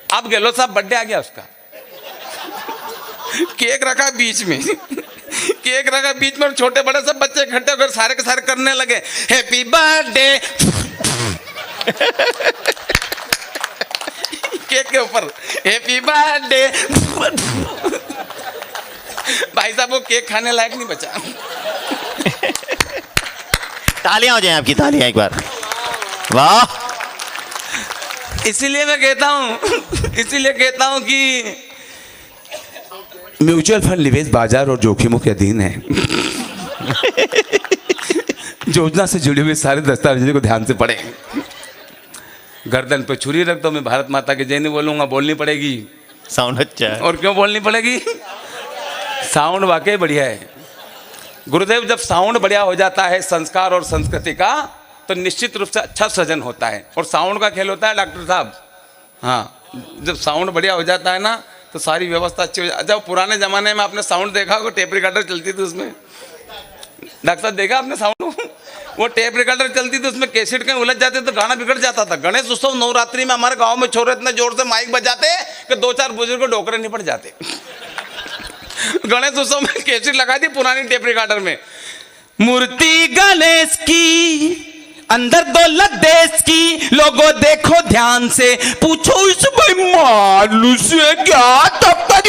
अब गहलोत साहब बर्थडे आ गया उसका, केक रखा बीच में, केक रखा बीच में, छोटे बड़े सब बच्चे इकट्ठे होकर सारे के सारे करने लगे हैप्पी बर्थडे केक के ऊपर हैप्पी बर्थडे। भाई साहब वो केक खाने लायक नहीं बचा। तालियां हो जाएं आपकी, तालियां एक बार, वाह। इसीलिए मैं कहता हूं कि म्यूचुअल फंड निवेश बाजार और जोखिमों के अधीन है। योजना से जुड़े हुए सारे दस्तावेजों को ध्यान से पढ़ें। गर्दन पे छुरी रख दो, मैं भारत माता की जय नहीं बोलूंगा, बोलनी पड़ेगी। साउंड अच्छा है। और क्यों बोलनी पड़ेगी? साउंड वाकई बढ़िया है गुरुदेव। जब साउंड बढ़िया हो जाता है संस्कार और संस्कृति का, तो निश्चित रूप से अच्छा सृजन होता है। और साउंड का खेल होता है डॉक्टर साहब। हाँ, जब साउंड बढ़िया हो जाता है ना, तो सारी व्यवस्था अच्छी हो जाती है। जब पुराने ज़माने में आपने साउंड देखा होगा, टेप रिकॉर्डर चलती थी उसमें, डॉक्टर साहब देखा आपने साउंड? वो टेप रिकॉर्डर चलती थी, उसमें कैसेट कहीं उलझ जाते तो गाना बिगड़ जाता था। गणेश उत्सव नवरात्रि में हमारे गाँव में छोरे इतने जोर से माइक बजाते कि 2-4 बुजुर्ग डोकरे निपट जाते। गणेश उत्सव में कैसेट लगा दी पुरानी टेप रिकॉर्डर में, मूर्ति गणेश की अंदर दौलत देश की, लोगों देखो ध्यान से, पूछो इस बेईमान से क्या तब तक।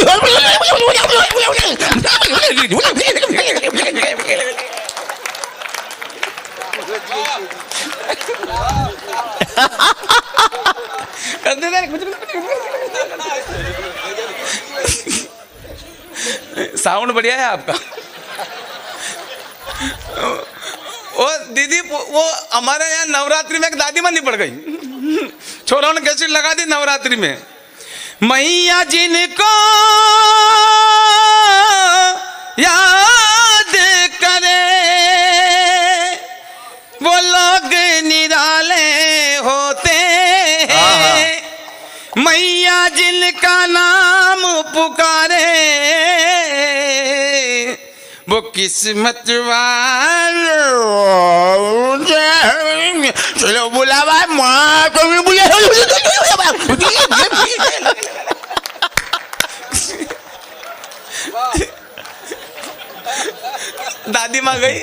साउंड बढ़िया है आपका। ओ दीदी, वो हमारे यहाँ नवरात्रि में एक दादी माँ निपट गई, छोरों ने कैसेट लगा दी नवरात्रि में। मैया जिनको याद करे वो लोग निराले होते हैं, मैया जिनका नाम पुकारे वो किस्मत वाले। चलो बुलावा माँ को भी बुला। दादी माँ गई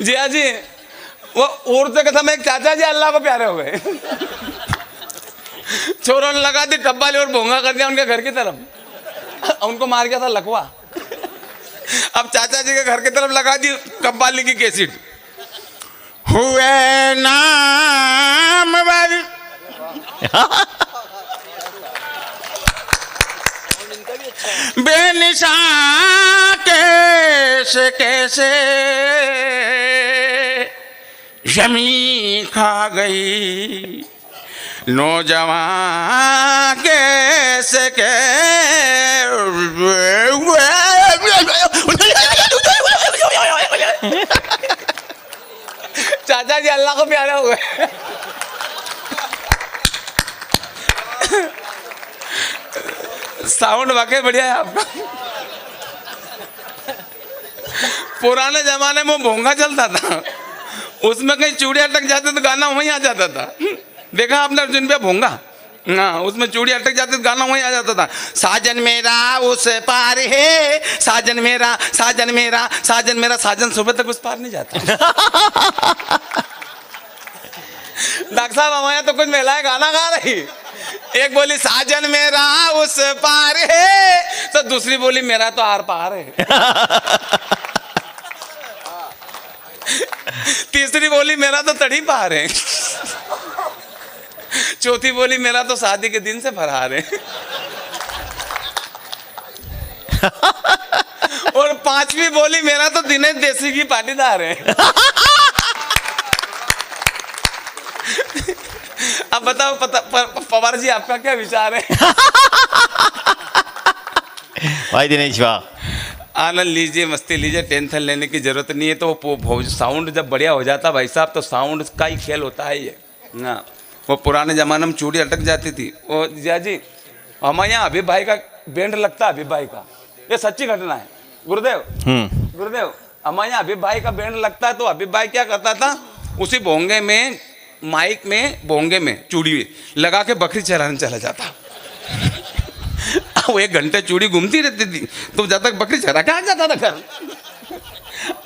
जी। हाँ जी, वो औरतें के समय एक चाचा जी अल्लाह को प्यारे हो गए। छोरों ने लगा दी कब्बाली और भोंगा कर दिया उनके घर की तरफ, उनको मार गया था लकवा। अब चाचा जी के घर की तरफ लगा दी कब्बाली की कैसेट, हुए नाम वाली। बेनिशान कैसे कैसे जमीन खा गई, नौजवान कैसे चाचा जी अल्लाह को प्यारे हो गए। साउंड वाकई बढ़िया है आपका। पुराने जमाने में भोंगा चलता था, उसमें कहीं चूड़िया अटक जाते तो गाना वहीं आ जाता था। देखा आपने अर्जुन पे भोंगा? हाँ, उसमें चूड़ी अटक जाती तो गाना वहीं आ जाता था। साजन मेरा उस पार है, साजन मेरा, साजन मेरा, साजन मेरा, साजन सुबह तक उस पार नहीं जाता। डॉक्टर साहब हमारे यहाँ तो कुछ महिलाएं गाना गा रही, एक बोली साजन मेरा उस पार है, तो दूसरी बोली मेरा तो आर पार है। तीसरी बोली मेरा तो तड़ी पार है। चौथी बोली मेरा तो शादी के दिन से फरार है। और पांचवी बोली मेरा तो दिनेश देसी की पाटीदार है। अब बताओ पवार जी आपका क्या विचार है? भाई दिनेश वाह, आनंद लीजिए, मस्ती लीजिए, टेंशन लेने की जरूरत नहीं है। तो साउंड जब बढ़िया हो जाता भाई साहब, तो साउंड का ही खेल होता है ये। हाँ, वो पुराने जमाने में चूड़ी अटक जाती थी। वो जिया जी, हमारे यहाँ अभी भाई का बैंड लगता है, अभी भाई का, ये सच्ची घटना है गुरुदेव। गुरुदेव, हमारे यहाँ अभी भाई का बैंड लगता है, तो अभी भाई क्या करता था, उसी भोंगे में, माइक में, भोंगे में चूड़ी लगा के बकरी चराने चला जाता। वो 1 घंटे चूड़ी घूमती रहती थी, तो जब तक बकरी चरा के आ जाता था घर।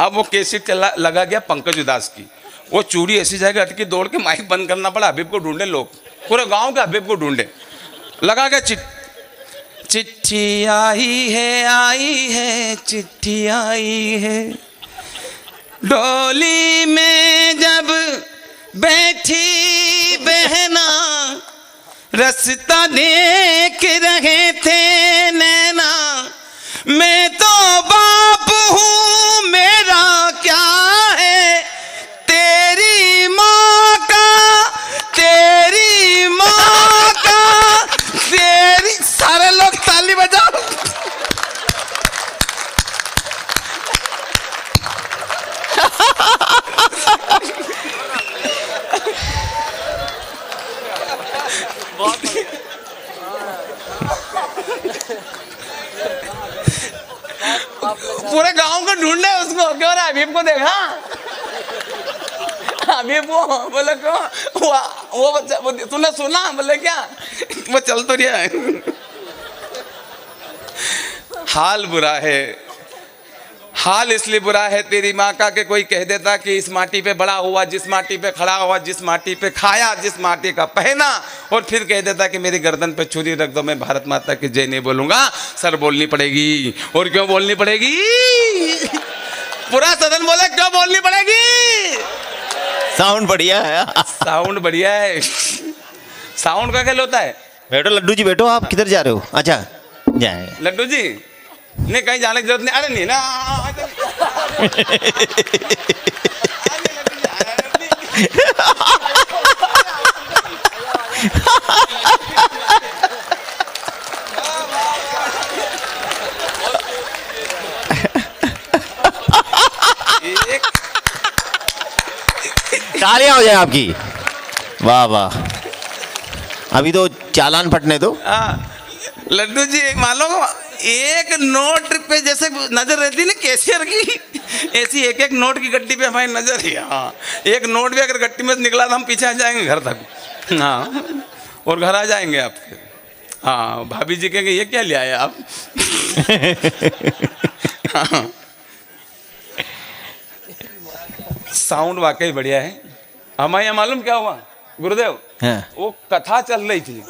अब वो कैसेट लगा गया पंकज उदास की, वो चूड़ी ऐसी जगह अटकी, दौड़ के माइक बंद करना पड़ा, हबीब को ढूंढे लोग, पूरे गांव के हबीब को ढूंढे। लगा के चिट्ठी आई है, चिट्ठी आई है, डोली में जब बैठी बहना, रास्ता देख रहे थे नैना, मैं तो बाप हूँ, मेरा क्या है, तेरी माँ का, तेरी माँ का, तेरी। सारे लोग ताली बजाओ। पूरे गांव को ढूंढे उसको, क्यों रहा हबीब को देखा, हबीब वो बोले क्यों, वो तूने सुना, बोले क्या, वो चल तो रहा है। हाल बुरा है, हाल इसलिए बुरा है तेरी माँ का कि कोई कह देता कि इस माटी पे बड़ा हुआ, जिस माटी पे खड़ा हुआ, जिस माटी पे खाया, जिस माटी का पहना, और फिर कह देता कि मेरी गर्दन पे छुरी रख दो, मैं भारत माता की जय नहीं बोलूंगा, सर बोलनी पड़ेगी। और क्यों बोलनी पड़ेगी? पूरा सदन बोले क्यों बोलनी पड़ेगी? साउंड बढ़िया है। साउंड बढ़िया है। साउंड का खेल होता है। बैठो लड्डू जी, बैठो। आप किधर जा रहे हो? अच्छा जाए लड्डू जी, नहीं कहीं जाने की जरूरत नहीं। अरे नहीं ना, तालियां हो जाए आपकी। वाह वाह, अभी तो चालान फटने दो। लड्डू जी मानो एक नोट पे जैसे नजर रहती ना कैशियर की, ऐसी एक एक नोट की गड्डी पे हमारी नजर है। हाँ, एक नोट भी अगर गड्डी में निकला तो हम पीछे आ जाएंगे घर तक। हाँ, और घर आ जाएंगे आपके। हाँ, भाभी जी कहेंगे ये क्या ले आए आप। हाँ, साउंड वाकई बढ़िया है। हमारे यहाँ मालूम क्या हुआ गुरुदेव? हाँ। वो कथा चल रही थी,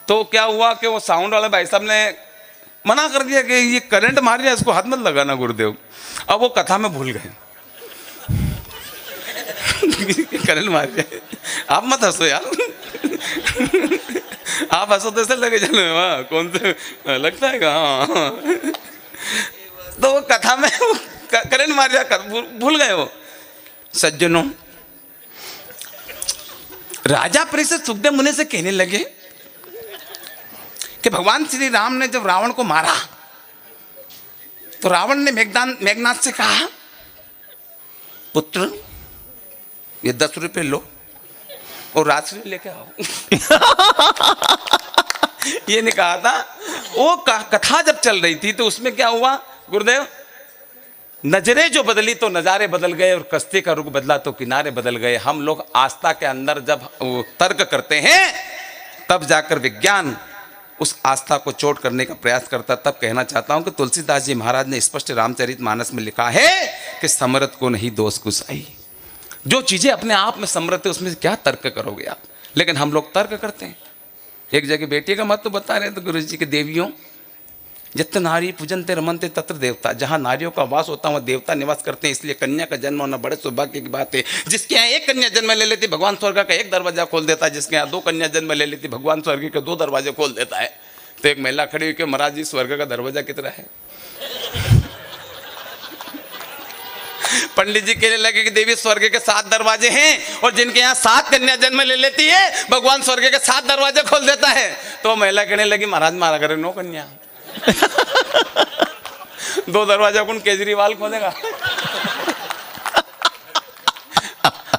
तो क्या हुआ कि वो साउंड वाले भाई साहब ने मना कर दिया कि ये करंट मार दिया, इसको हाथ मत लगाना गुरुदेव। अब वो कथा में भूल गए। करंट मार दिया। आप मत हंसो यार। आप हंसो तो ऐसे लगे चलो वहाँ कौन से लगता है हाँ। तो वो कथा में करंट मार दिया, भूल गए वो। सज्जनों, राजा परिषद सुखदेव मुनि से कहने लगे कि भगवान श्री राम ने जब रावण को मारा तो रावण ने मेघनाथ से कहा, पुत्र ये 10 रुपए लो और राजश्री लेके आओ। ये नहीं कहा था। वो कथा जब चल रही थी तो उसमें क्या हुआ गुरुदेव? नजरें जो बदली तो नज़ारे बदल गए, और कश्ती का रुख बदला तो किनारे बदल गए। हम लोग आस्था के अंदर जब तर्क करते हैं तब जाकर विज्ञान उस आस्था को चोट करने का प्रयास करता। तब कहना चाहता हूं कि तुलसीदास जी महाराज ने स्पष्ट रामचरितमानस में लिखा है कि समरथ को नहीं दोष गुसाई। जो चीजें अपने आप में समरथ है उसमें से क्या तर्क करोगे आप? लेकिन हम लोग तर्क करते हैं। एक जगह बेटी का मत तो बता रहे थे गुरु जी के, देवियों जत्र नारी पूजनते रमनते तत्र देवता, जहाँ नारियों का वास होता है वहाँ देवता निवास करते हैं, इसलिए कन्या का जन्म होना बड़े सौभाग्य की बात है। जिसके यहाँ एक कन्या जन्म ले लेती भगवान स्वर्ग का एक दरवाजा खोल देता है, जिसके यहाँ 2 कन्या जन्म ले लेती भगवान स्वर्ग के 2 दरवाजे खोल देता है। तो एक महिला खड़ी हुई कि महाराज जी स्वर्ग का दरवाजा कितना है? पंडित जी कहने लगे कि देवी स्वर्ग के 7 दरवाजे हैं और जिनके यहाँ 7 कन्या जन्म ले लेती है भगवान स्वर्ग के 7 दरवाजे खोल देता है। तो महिला कहने लगी महाराज मारा करे 9 कन्या 2 दरवाजा कौन केजरीवाल खोलेगा?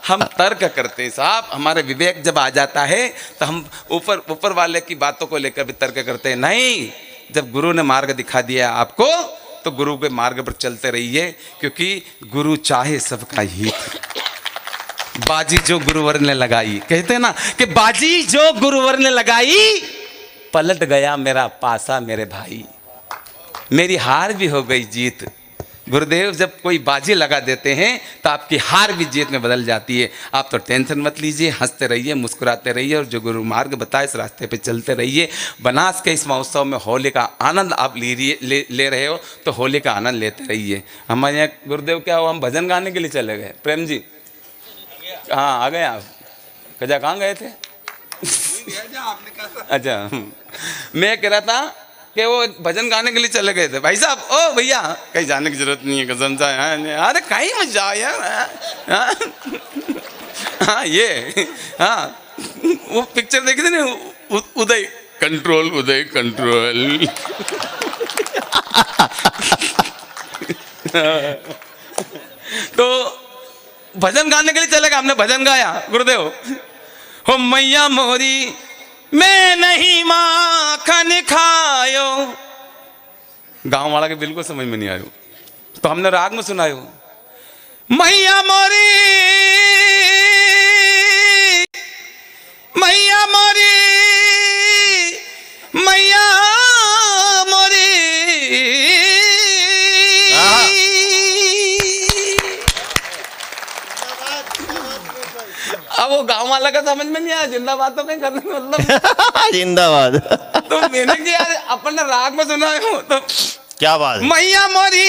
हम तर्क करते हैं साहब, हमारे विवेक जब आ जाता है तो हम ऊपर वाले की बातों को लेकर भी तर्क करते हैं। नहीं, जब गुरु ने मार्ग दिखा दिया आपको तो गुरु के मार्ग पर चलते रहिए, क्योंकि गुरु चाहे सबका हित। बाजी जो गुरुवर ने लगाई, कहते हैं ना कि बाजी जो गुरुवर ने लगाई पलट गया मेरा पासा मेरे भाई, मेरी हार भी हो गई जीत। गुरुदेव जब कोई बाजी लगा देते हैं तो आपकी हार भी जीत में बदल जाती है। आप तो टेंशन मत लीजिए, हंसते रहिए, मुस्कुराते रहिए और जो गुरु मार्ग बताए इस रास्ते पे चलते रहिए। बनास के इस महोत्सव में होली का आनंद आप ले रहे हो तो होली का आनंद लेते रहिए। हमारे यहाँ गुरुदेव क्या हो, हम भजन गाने के लिए चले गए। प्रेम जी हाँ आ गए आप? कजा कहाँ गए थे? अच्छा, मैं कह रहा था कि वो भजन गाने के लिए चले गए थे। भाई साहब, ओ भैया कहीं जाने की जरूरत नहीं है, कसम से। अरे कहीं मत जाओ यार। हाँ ये हाँ वो पिक्चर देखी थी ना, उदय कंट्रोल, उदय कंट्रोल। तो भजन गाने के लिए चले गए, हमने भजन गाया। गुरुदेव हो मैया मोरी मैं नहीं माखन खायो, गांव वाला के बिल्कुल समझ में नहीं आयो, तो हमने राग में सुनायो। मैया मोरी मैया मोरी मैया मोरी। अब वो गांव वाला का समझ में नहीं आया, जिंदाबाद तो कहीं करने में मतलब जिंदाबाद। तो मैंने क्या अपन ने राग में सुना है तो क्या बात है? मैया मोरी।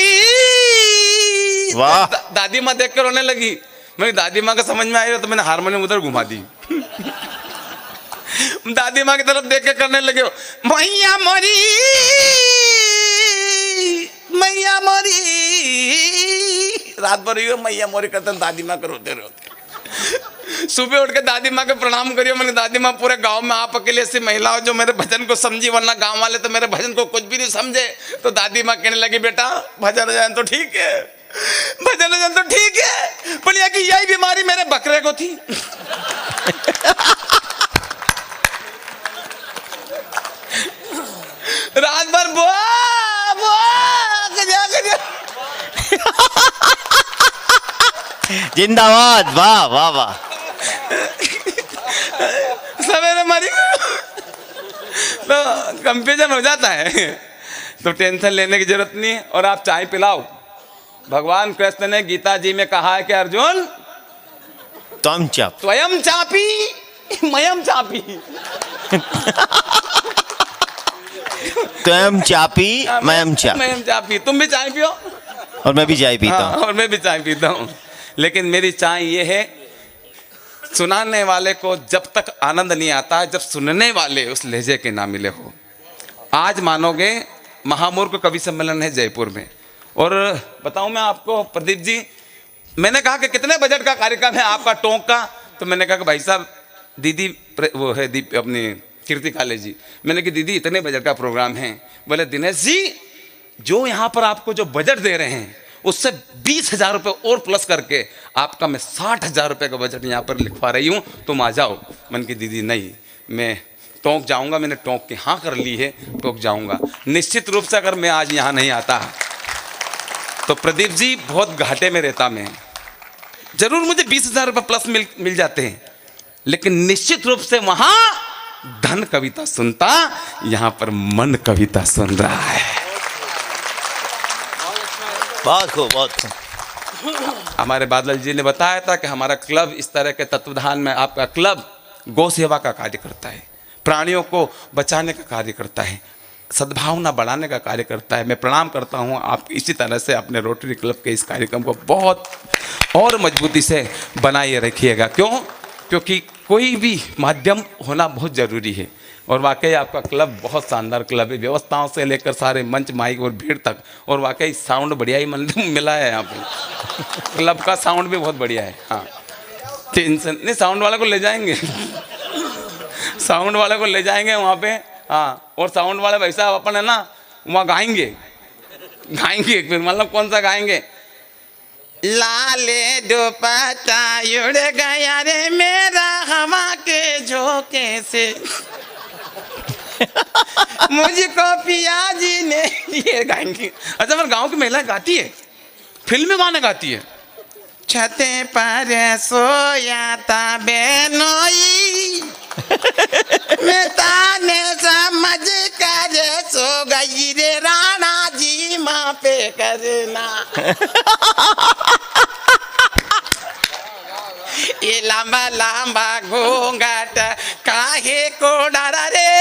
वाह। दादी माँ देख कर रोने लगी। मैं दादी माँ का समझ में आई तो मैंने हारमोनियम उधर घुमा दी। दादी माँ की तरफ देख के करने लगे मैया मोरी मैया मोरी। रात भर मैया मोरी करते दादी माँ को रोते रोते। सुबह उठ के दादी माँ के प्रणाम करियो। मैंने दादी माँ पूरे गांव में आप अकेले ऐसी महिला हो जो मेरे भजन को समझी, वरना गांव वाले तो मेरे भजन को कुछ भी नहीं समझे। तो दादी माँ कहने लगी बेटा भजन भजन तो ठीक है, भजन भजन तो ठीक है, पर यह कि यही बीमारी मेरे बकरे को थी। रात भर जिंदाबाद। वाह वाह वाह। सवेरे मरी तो कंफ्यूजन हो जाता है, तो टेंशन लेने की जरूरत नहीं है। और आप चाय पिलाओ। भगवान कृष्ण ने गीता जी में कहा है कि अर्जुन तुम चाप स्वयं चापी मयम चापी। तुम चापी मैं चाप। मयम चापी। तुम भी चाय पियो और मैं भी चाय पीता हूँ। और मैं भी चाय पीता हूँ। लेकिन मेरी चाय ये है, सुनाने वाले को जब तक आनंद नहीं आता जब सुनने वाले उस लहजे के ना मिले हो। आज मानोगे महामूर्ख कवि सम्मेलन है जयपुर में, और बताऊं मैं आपको प्रदीप जी, मैंने कहा कि कितने बजट का कार्यक्रम है आपका टोंक का? तो मैंने कहा कि भाई साहब दीदी वो है अपनी कीर्ति काले जी। मैंने कहा दीदी इतने बजट का प्रोग्राम है। बोले दिनेश जी जो यहाँ पर आपको जो बजट दे रहे हैं उससे 20,000 रुपये और प्लस करके आपका मैं 60,000 रुपये का बजट यहाँ पर लिखवा रही हूँ, तुम आ जाओ। मैंने कहा दीदी नहीं, मैं टोंक जाऊँगा, मैंने टोंक की हाँ कर ली है, टोंक जाऊँगा निश्चित रूप से। अगर मैं आज यहाँ नहीं आता तो प्रदीप जी बहुत घाटे में रहता मैं। जरूर मुझे 20,000 रुपये प्लस मिल जाते हैं, लेकिन निश्चित रूप से वहाँ धन कविता सुनता, यहाँ पर मन कविता सुन रहा है। बहुत खूब बहुत खूब। हमारे बादल जी ने बताया था कि हमारा क्लब इस तरह के तत्वधान में, आपका क्लब गौ सेवा का कार्य करता है, प्राणियों को बचाने का कार्य करता है। सद्भावना बढ़ाने का कार्य करता है। मैं प्रणाम करता हूँ, आप इसी तरह से अपने रोटरी क्लब के इस कार्यक्रम को बहुत और मजबूती से बनाए रखिएगा। क्योंकि कोई भी माध्यम होना बहुत ज़रूरी है। और वाकई आपका क्लब बहुत शानदार क्लब है, व्यवस्थाओं से लेकर सारे मंच माइक और भीड़ तक। और वाकई साउंड बढ़िया ही मिला है यहाँ पे, क्लब का साउंड भी बहुत बढ़िया है। हाँ, टेंशन नहीं, साउंड वाले को ले जाएंगे साउंड वाले को ले जाएंगे वहाँ पे। हाँ, और साउंड वाले भाई साहब अपन है ना वहाँ गाएंगे फिर मतलब कौन सा गाएंगे? लाले दुपट्टा उड़ गया रे मेरा हवा के झोंके से मुझको पिया जी ने, ये गाएंगे। अच्छा, पर गांव की महिला गाती है, फिल्म में गाने गाती है। छते पर सोया था बेनोई मैं ताने समझ कर सो गई रे राणा जी माँ पे करना ये लंबा लंबा घूंघट काहे को डरा रे।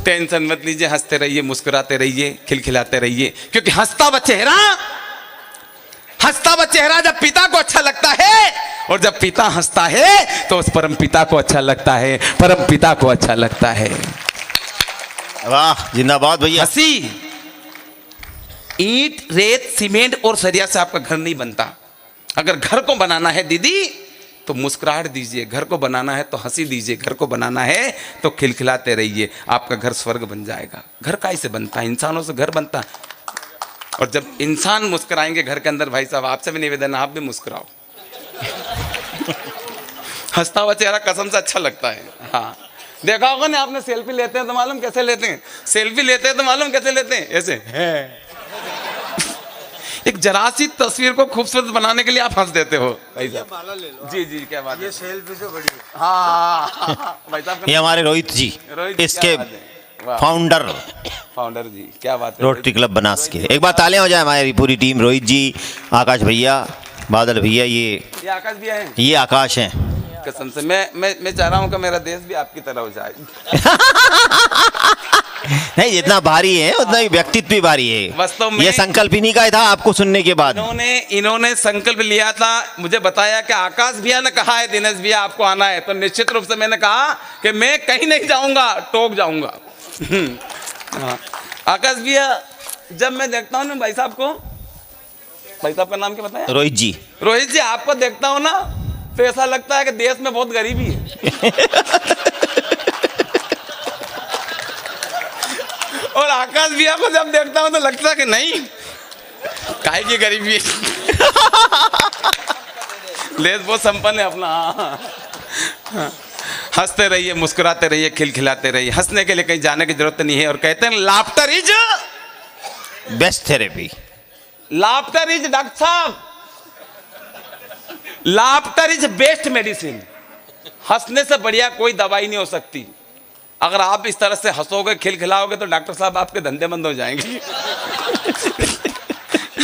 टेंशन मत लीजिए, हंसते रहिए, मुस्कुराते रहिए, खिलखिलाते रहिए, क्योंकि हंसता हुआ चेहरा जब पिता को अच्छा लगता है, और जब पिता हंसता है तो उस परम पिता को अच्छा लगता है, परम पिता को अच्छा लगता है। वाह, जिंदाबाद भैया। हंसी, ईंट, रेत, सीमेंट और सरिया से आपका घर नहीं बनता। अगर घर को बनाना है दीदी तो मुस्कुराहट दीजिए, घर को बनाना है तो हंसी दीजिए, घर को बनाना है तो खिलखिलाते रहिए, आपका घर स्वर्ग बन जाएगा। घर कैसे बनता है? इंसानों से घर बनता है। और जब इंसान मुस्कुराएंगे घर के अंदर, भाई साहब आपसे भी निवेदन है, आप भी मुस्कुराओ हंसता हुआ चेहरा कसम से अच्छा लगता है। हाँ, देखा होगा ना आपने, सेल्फी लेते हैं तो मालूम कैसे लेते हैं? सेल्फी लेते हैं तो मालूम कैसे लेते हैं? ऐसे है। एक जरा सी तस्वीर को खूबसूरत बनाने के लिए आप हंस देते हो भाई साहब। जी जी, क्या बात है, ये सेल्फी से बड़ी है। हाँ भाई साहब, ये हमारे रोहित जी, इसके फाउंडर जी, क्या बात है, रोटरी क्लब बनास के। एक बार तालियां हो जाए हमारी पूरी टीम, रोहित जी, आकाश भैया, बादल भैया, ये आकाश भी है, ये आकाश हैं। कसम से मैं चाह रहा हूँ कि मेरा देश भी आपकी तरह हो जाए नहीं, जितना भारी है उतना ही व्यक्तित्व भी भारी है। वास्तव में ये संकल्प इन्हीं का ही था, आपको सुनने के बाद इन्होंने संकल्प लिया था। मुझे बताया कि आकाश भैया ने कहा है दिनेश भैया आपको आना है, तो निश्चित रूप से मैंने कहा कि मैं कहीं नहीं जाऊंगा, टोक जाऊंगा। आकाश भैया, जब मैं देखता हूँ ना भाई साहब को, भाई साहब का नाम क्या बताया? रोहित जी। रोहित जी, आपको देखता हूँ ना तो ऐसा लगता है कि देश में बहुत गरीबी है और आकाश भैया को जब देखता हूं तो लगता है कि नहीं, काहे की गरीबी है देश बहुत संपन्न है अपना। हंसते रहिए, मुस्कुराते रहिए, खिलखिलाते रहिए। हंसने के लिए कहीं जाने की जरूरत नहीं है। और कहते हैं laughter is best therapy. Laughter is, doctor साहब, लाफ्टर इज बेस्ट मेडिसिन। हंसने से बढ़िया कोई दवाई नहीं हो सकती। अगर आप इस तरह से हंसोगे, खिलखिलाओगे तो डॉक्टर साहब आपके धंधे बंद हो जाएंगे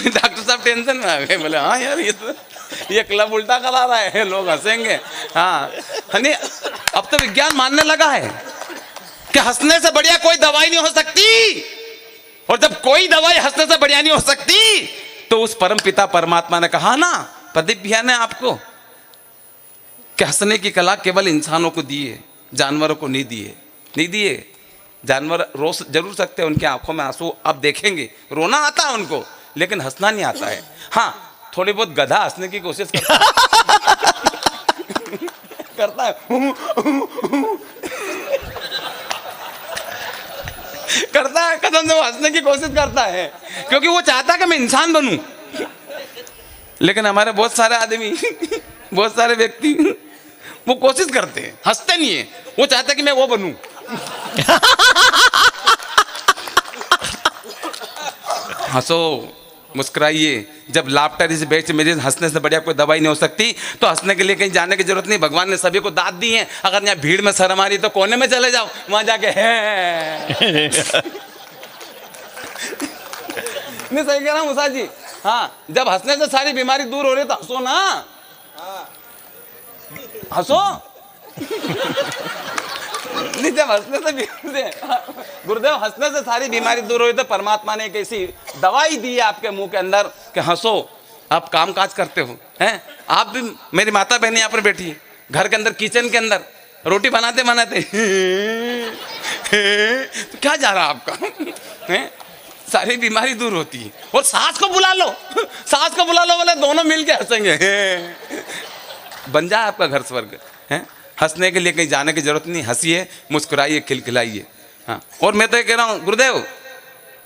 डॉक्टर साहब टेंशन में आ गए, बोले हाँ यार ये क्लब उल्टा करा रहा है, लोग हंसेंगे। हाँ, अब तो विज्ञान मानने लगा है कि हंसने से बढ़िया कोई दवाई नहीं हो सकती। और जब कोई दवाई हंसने से बढ़िया नहीं हो सकती तो उस परम पिता परमात्मा ने कहा ना, प्रदीप भैया ने आपको, कि हंसने की कला केवल इंसानों को दी है, जानवरों को नहीं दिए। जानवर रो जरूर सकते हैं, उनकी आंखों में आंसू आप देखेंगे, रोना आता है उनको, लेकिन हंसना नहीं आता है। हाँ, थोड़ी बहुत गधा हंसने की कोशिश करता है करता है, कसम से वो हंसने की कोशिश करता है, क्योंकि वो चाहता है कि मैं इंसान बनूं। लेकिन हमारे बहुत सारे आदमी बहुत सारे व्यक्ति वो कोशिश करते हैं, हंसते नहीं है, वो चाहता है कि मैं वो बनूं। हंसो, मुस्कुराइए। जब लाफ्टर इज बेस्ट मेडिसिन, हंसने से बढ़िया कोई दवाई नहीं हो सकती। तो हंसने के लिए कहीं जाने की जरूरत नहीं, भगवान ने सभी को दाद दी है। अगर यहाँ भीड़ में शर्म आ रही तो कोने में चले जाओ, वहां जाके है नहीं, सही कह रहा हूँ मुसा जी। हाँ, जब हंसने से सारी बीमारी दूर हो रही तो हंसो ना, हंसो नहीं, जब हंसने से गुरुदेव, हंसने से सारी बीमारी दूर हुई। तो परमात्मा ने एक ऐसी दवाई दी है आपके मुंह के अंदर कि हंसो, आप काम काज करते हो हैं। आप भी, मेरी माता बहन यहाँ पर बैठी है, घर के अंदर किचन के अंदर रोटी बनाते बनाते तो क्या जा रहा आपका हैं, सारी बीमारी दूर होती है। और सास को बुला लो, सास को बुला लो, बोले दोनों मिलके हंसेंगे, बन जाए आपका घर स्वर्ग है। हंसने के लिए कहीं जाने की जरूरत नहीं, हंसिए, मुस्कुराइए, खिलखिलाइए। हाँ, और मैं तो कह रहा हूँ गुरुदेव,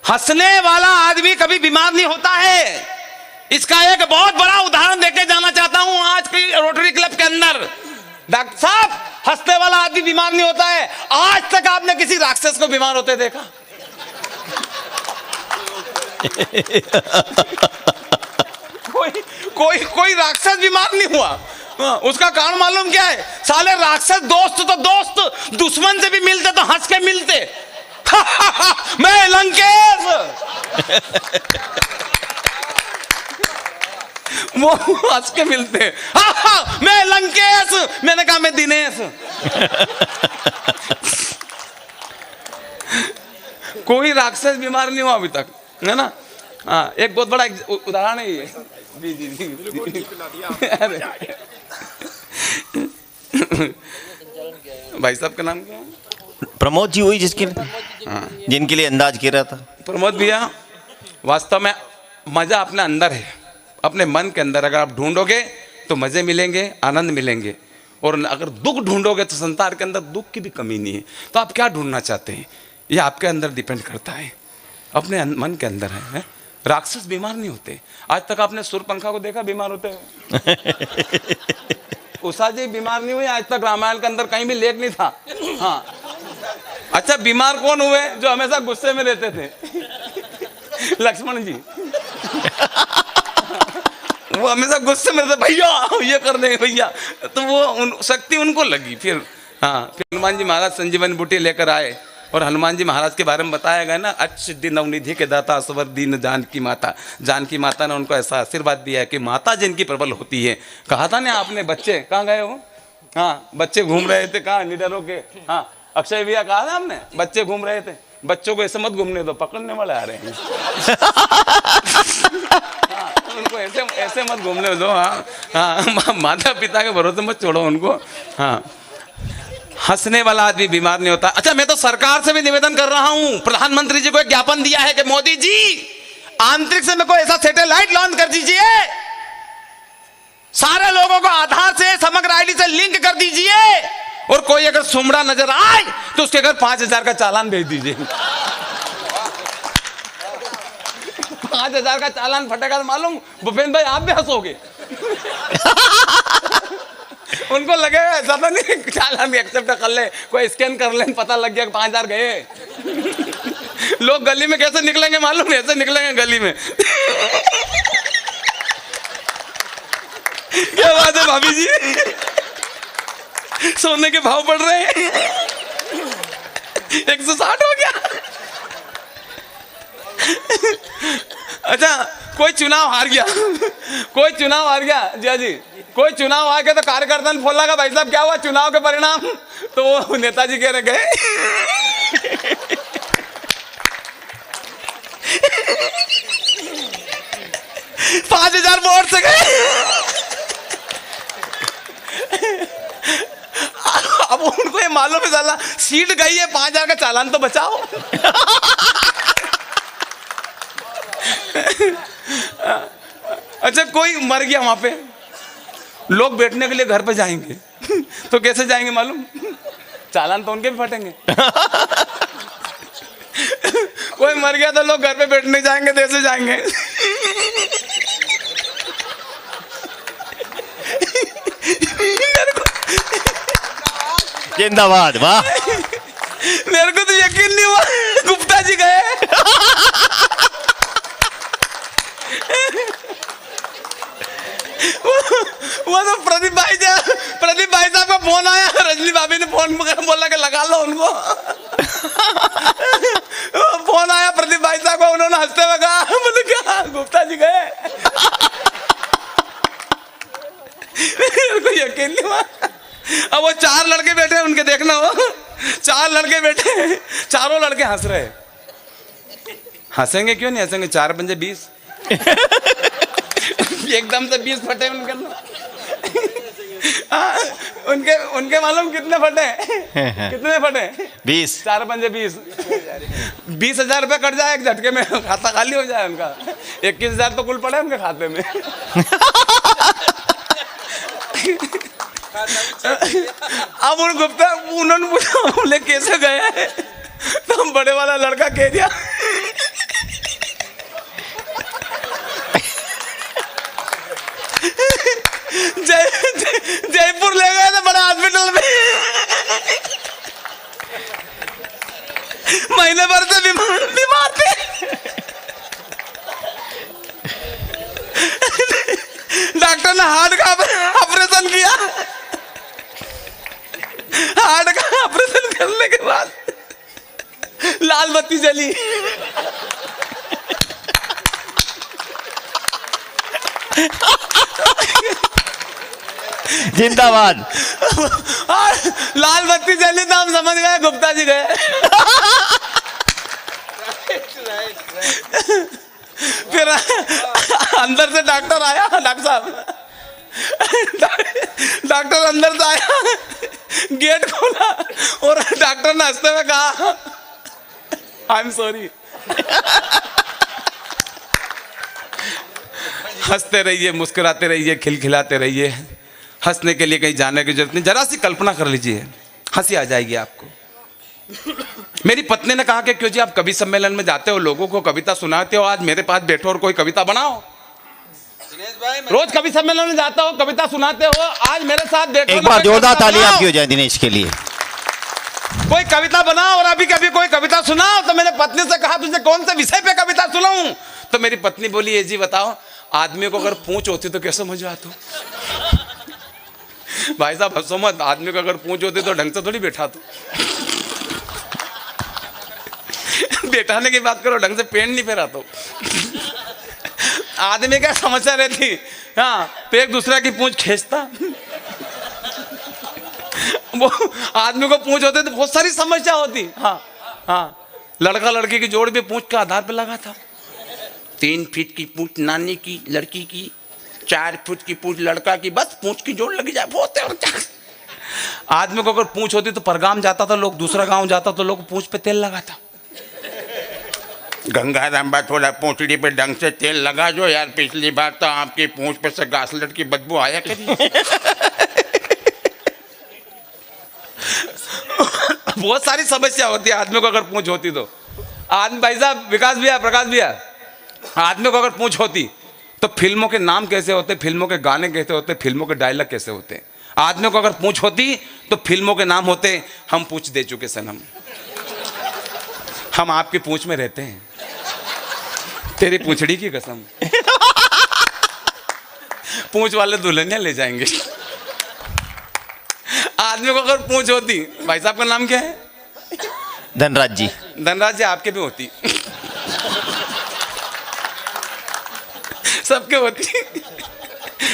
हंसने वाला आदमी कभी बीमार नहीं होता है। इसका एक बहुत बड़ा उदाहरण देके जाना चाहता हूं आज की रोटरी क्लब के अंदर। डॉक्टर साहब, हंसने वाला आदमी बीमार नहीं होता है। आज तक आपने किसी राक्षस को बीमार होते देखा? कोई राक्षस बीमार नहीं हुआ। उसका कारण मालूम क्या है? साले राक्षस दोस्त तो दोस्त, दुश्मन से भी मिलते तो हंस के मिलते। मैं लंकेश, वो हंस के मिलते। मैं लंकेश, मैंने कहा मैं दिनेश। कोई राक्षस बीमार नहीं हुआ अभी तक, है ना। हाँ, एक बहुत बड़ा उदाहरण है ये। जी जी जी, भाई साहब का नाम क्या है? प्रमोद जी, हुई जिसके जिनके लिए अंदाज किया रहा था। प्रमोद भैया, वास्तव में मजा अपने अंदर है, अपने मन के अंदर। अगर आप ढूंढोगे तो मजे मिलेंगे, आनंद मिलेंगे। और अगर दुख ढूंढोगे तो संसार के अंदर दुख की भी कमी नहीं है। तो आप क्या ढूंढना चाहते हैं, ये आपके अंदर डिपेंड करता है, अपने मन के अंदर है। राक्षस बीमार नहीं होते। आज तक आपने सुरपंखा को देखा बीमार होते हुए? उषा जी बीमार नहीं हुई आज तक, रामायण के अंदर कहीं भी लेख नहीं था। हाँ, अच्छा, बीमार कौन हुए? जो हमेशा गुस्से में रहते थे, लक्ष्मण जी। वो हमेशा गुस्से में रहते, भैया ये कर देंगे भैया, तो वो शक्ति उनको लगी। फिर हाँ, फिर हनुमान जी महाराज संजीवनी बूटी लेकर आए, और हनुमान जी महाराज के बारे में बताया गया ना, अक्षसिद्धि नवनिधि के दाता असवर दीन जानकी माता। जानकी माता ने उनको ऐसा आशीर्वाद दिया है कि माता जिनकी प्रबल होती है। कहा था ना आपने, बच्चे कहाँ गए हो? हाँ, बच्चे घूम रहे थे कहाँ, निडरों के। हाँ, अक्षय भैया कहा था हमने, बच्चे घूम रहे थे। बच्चों को ऐसे मत घूमने दो, पकड़ने वाले आ रहे हैं। हाँ, उनको ऐसे मत घूमने दो। हाँ हाँ, माता पिता के भरोसे मत छोड़ो उनको। हाँ, हंसने वाला आदमी बीमार नहीं होता। अच्छा, मैं तो सरकार से भी निवेदन कर रहा हूं, प्रधानमंत्री जी को एक ज्ञापन दिया है कि मोदी जी, आंतरिक से मेरे को ऐसा सैटेलाइट लॉन्च कर दीजिए, सारे लोगों को आधार से, समग्र आईडी से लिंक कर दीजिए, और कोई अगर सुमड़ा नजर आए तो उसके घर 5,000 का चालान भेज दीजिए। 5,000 का चालान फटेगा तो मालूम, भूपेंद्र भाई आप भी हंसोगे। उनको लगेगा ऐसा तो नहीं, चालान एक्सेप्ट कर ले, कोई स्कैन कर ले, पता लग गया 5,000 गए। लोग गली में कैसे निकलेंगे मालूम? ऐसे निकलेंगे गली में। क्या बात है भाभी जी, सोने के भाव बढ़ रहे हैं, 160 हो गया। अच्छा, कोई चुनाव हार गया, कोई चुनाव हार गया जिया जी, कोई चुनाव आ गया तो कार्यकर्ता ने फोन लगा, भाई साहब क्या हुआ चुनाव के परिणाम? तो वो नेताजी कह रहे गए 5,000 वोट से गए। अब उनको ये मालूम है साला सीट गई है, 5,000 का चालान तो बचाओ। अच्छा, कोई मर गया वहां पे, लोग बैठने के लिए घर पे जाएंगे तो कैसे जाएंगे मालूम? चालान तो उनके भी फटेंगे। कोई मर गया तो लोग घर पे बैठने जाएंगे, तो ऐसे जाएंगे। जिंदाबाद, वाह। मेरे को तो यकीन नहीं हुआ, गुप्ता जी गए। वो तो प्रदीप भाई साहब का फोन आया, रजनी भाभी ने फोन बोला कि लगा लो उनको। फोन आया प्रदीप भाई साहब को, उन्होंने हंसते हुए कहा, बोले क्या गुप्ता जी गए? मेरे को यकीन नहीं हुआ। अब वो 4 लड़के बैठे, उनके देखना हो 4 लड़के बैठे, चारों लड़के हंस रहे। हंसेंगे क्यों नहीं हंसेंगे, 4 पंजे 20। एकदम से 20 फटे उनके उनके मालूम कितने फटे? कितने फटे? 20। 4 पंजे 20। 20,000 रुपये कट जाए एक झटके में, खाता खाली हो जाए उनका। 21,000 तो कुल पड़े उनके खाते में। अब उन गुप्ता उन्होंने पूछा बोले कैसे गए, तो बड़े वाला लड़का कह दिया जयपुर ले गए थे बड़े हॉस्पिटल में, महीने भर से बीमार थे। डॉक्टर ने हार्ट का ऑपरेशन किया। हार्ट का ऑपरेशन करने के बाद लाल बत्ती जली। जिंदाबाद। लाल बत्ती जली तो हम समझ गए गुप्ता जी गए। फिर अंदर से डॉक्टर आया, डॉक्टर साहब, डॉक्टर अंदर से आया, गेट खोला और डॉक्टर ने हंसते हुए कहा आई एम सॉरी। हंसते रहिए, मुस्कुराते रहिए, खिलखिलाते रहिए। हंसने के लिए कहीं जाने की जरूरत नहीं। जरा सी कल्पना कर लीजिए, हंसी आ जाएगी आपको। मेरी पत्नी ने कहा कि क्यों जी आप कवि सम्मेलन में जाते हो, लोगों को कविता सुनाते हो, आज मेरे पास बैठो और कोई कविता बनाओ। रोज कवि सम्मेलन में जाता हो, कविता सुनाते हो, आज मेरे साथ बैठो। एक बार जोरदार ताली आपकी हो जाए दिनेश के लिए। कोई कविता बनाओ और अभी कभी कोई कविता सुनाओ। तो मैंने पत्नी से कहा तुझे कौन से विषय पे कविता सुनाऊं? तो मेरी पत्नी बोली ये जी बताओ, आदमी को अगर पूंछ होती तो कैसे समझाते हो? भाई साहब हंसो मत, आदमी को अगर पूंछ होती तो ढंग से थोड़ी बैठा तो। बैठाने की बात करो, ढंग से पेन नहीं फेरा तो। आदमी क्या समस्या रहती, हाँ तो एक दूसरे की पूंछ खींचता। वो आदमी को पूंछ होते तो बहुत सारी समस्या होती। हाँ हाँ, लड़का लड़की की जोड़ भी पूंछ के आधार पर लगा था। 3 फीट की पूंछ नानी की लड़की की, 4 फुट की पूंछ लड़का की, बस पूंछ की जोड़ लगी जाए बहुत है। आदमी को अगर पूंछ होती तो परगाम जाता था, लोग दूसरा गांव जाता तो लोग पूंछ पे तेल लगाता। गंगा रामबा थोड़ा पूंछड़ी पे ढंग से तेल लगा जो यार, पिछली बार तो आपकी पूंछ पे से घासलेट की बदबू आया करी। बहुत सारी समस्या होती है आदमी को अगर पूंछ होती तो। आदमी भाई साहब, विकास भैया, प्रकाश भैया, आदमी को अगर पूंछ होती तो फिल्मों के नाम कैसे होते, फिल्मों के गाने कैसे होते, फिल्मों के डायलॉग कैसे होते? आदमी को अगर पूंछ होती तो फिल्मों के नाम होते हम पूंछ दे चुके सनम, हम आपकी पूंछ में रहते हैं, तेरी पूंछड़ी की कसम, पूंछ वाले दुल्हनिया ले जाएंगे। आदमी को अगर पूंछ होती, भाई साहब का नाम क्या है? धनराज जी। धनराज जी आपके भी होती, सबके होती।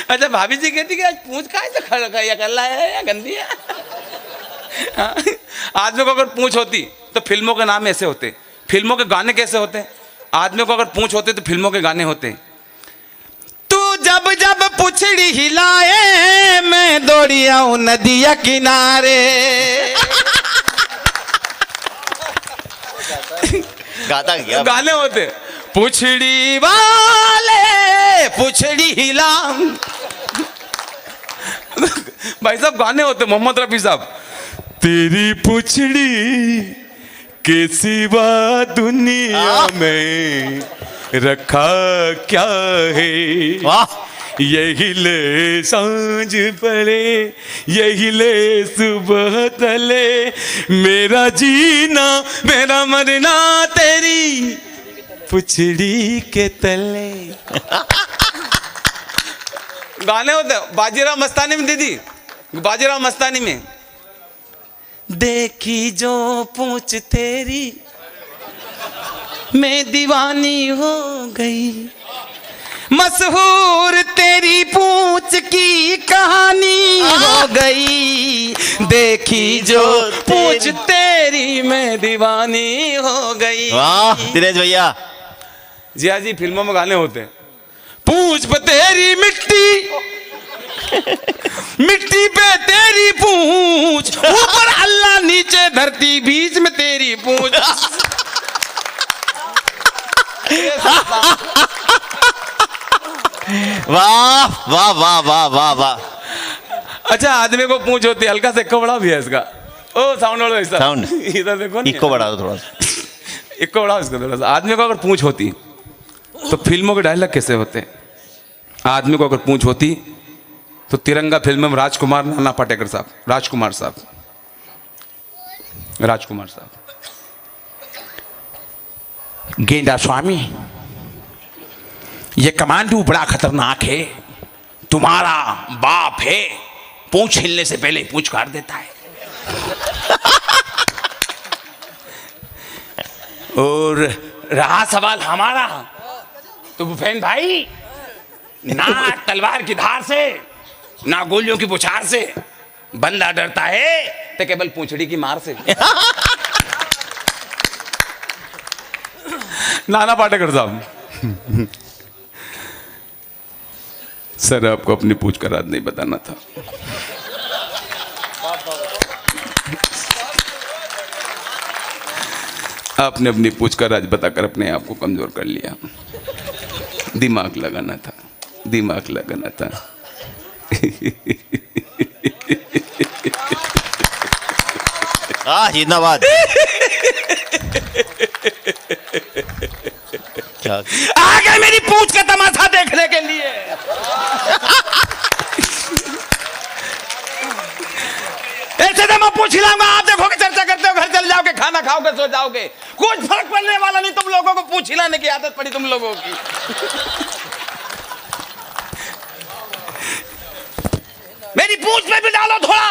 अच्छा भाभी जी कहती कि आज पूंछ का ऐसे खड़ा या कल्ला है या गंदी है। आदमी को अगर पूंछ होती तो फिल्मों के नाम ऐसे होते, फिल्मों के गाने कैसे होते? आदमी को अगर पूंछ होते तो फिल्मों के गाने होते। तू जब जब पुछड़ी हिलाए मैं दौड़ी आऊं नदिया किनारे। गाता क्या? गाने होते, पुछड़ी वाले पुछड़ी हिला। भाई साहब गाने होते। मोहम्मद रफी साहब, तेरी पुछड़ी के सिवा दुनिया में रखा क्या है? वाह। यही ले सांझ पड़े, यही ले सुबह तले, मेरा जीना मेरा मरना तेरी पुछड़ी के तले। गाने होते। बाजीराव मस्तानी में दीदी, बाजीराव मस्तानी में, देखी जो पूछ तेरी मैं दीवानी हो गई, मशहूर तेरी पूंछ की कहानी हो गई, देखी जो पूंछ तेरी मैं दीवानी हो गई। वाह दिनेश भैया। जी हाँ जी, फिल्मों में गाने होते हैं। पूंछ पे तेरी मिट्टी, मिट्टी पे तेरी पूंछ, ऊपर अल्लाह नीचे धरती बीच में तेरी पूंछ। वाह वाह वाह वाह वाह वाह। अच्छा, आदमी को पूंछ होती है, हल्का सा इक्को बड़ा भी है इसका। ओ साउंड वाला हिस्सा, साउंड इधर देखो ना, इक्को बढ़ा दो थोड़ा सा, इक्को बड़ा इसका थोड़ा सा। आदमी को अगर पूंछ होती तो फिल्मों के डायलॉग कैसे होते? आदमी को अगर पूंछ होती तो तिरंगा फिल्म में राजकुमार नाना पाटेकर साहब, राजकुमार साहब, राजकुमार साहब, गेंडा स्वामी, ये कमांडो बड़ा खतरनाक है, तुम्हारा बाप है, पूंछ हिलने से पहले पूंछ काट देता है। और रहा सवाल हमारा, तो भूपेन भाई, ना तलवार की धार से ना गोलियों की बुछार से बंदा डरता है तो केवल पूंछड़ी की मार से। नाना पाटेकर साहब। सर, आपको अपनी पूंछ का राज नहीं बताना था। आपने अपनी पूंछ का राज बताकर अपने आप को कमजोर कर लिया। दिमाग लगाना था, दिमाग लगाना था। जिंदाबाद। क्या आ गए मेरी पूंछ का तमाशा देखने के लिए। ऐसे तो मैं पूछ लाऊंगा, आप देखोगे चर्चा करते हो, घर चल जाओगे, खाना खाओगे, सो जाओगे, कुछ फर्क पड़ने वाला नहीं। तुम लोगों को पूछ हिलाने की आदत पड़ी तुम लोगों की। मेरी पूंछ में भी डालो थोड़ा।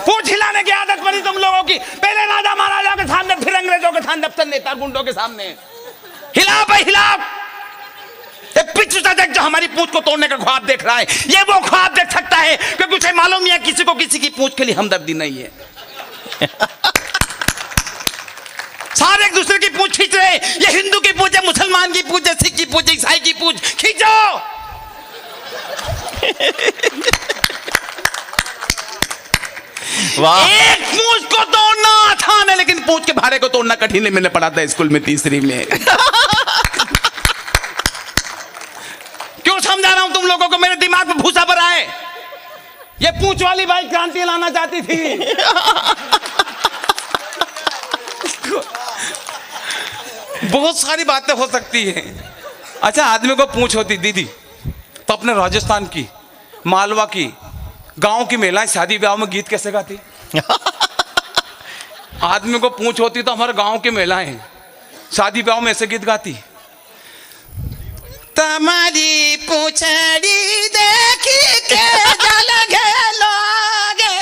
पूंछ हिलाने की आदत पड़ी तुम लोगों की, पहले राजा महाराजा के सामने, फिर अंग्रेजों के सामने, अब नेता गुंडों के सामने। हिला भाई हिला। पिछू देख, जो हमारी पूंछ को तोड़ने का ख्वाब देख रहा है, ये वो ख्वाब देख सकता है क्योंकि उसे मालूम है किसी को किसी की पूंछ के लिए हमदर्दी नहीं है। सारे एक दूसरे की पूंछ खींच रहे, ये हिंदू की पूंछ है, मुसलमान की पूंछ है, सिख की पूंछ है, ईसाई की पूंछ, खींचो। एक पूंछ को तोड़ना आसान है, लेकिन पूंछ के भारे को तोड़ना कठिन है। मैंने पढ़ा था स्कूल में तीसरी में। क्यों समझा रहा हूं तुम लोगों को? मेरे दिमाग में भूसा भरा है। ये पूंछ वाली बाई क्रांति लाना चाहती थी। बहुत सारी बातें हो सकती हैं। अच्छा, आदमी को पूंछ होती दीदी तो अपने राजस्थान की, मालवा की, गांव की महिलाएं शादी ब्याह में गीत कैसे गाती? आदमी को पूंछ होती तो हमारे गांव की महिलाएं शादी ब्याह में ऐसे गीत गाती। तुम्हारी पूंछड़ी देखी के जल लोगे,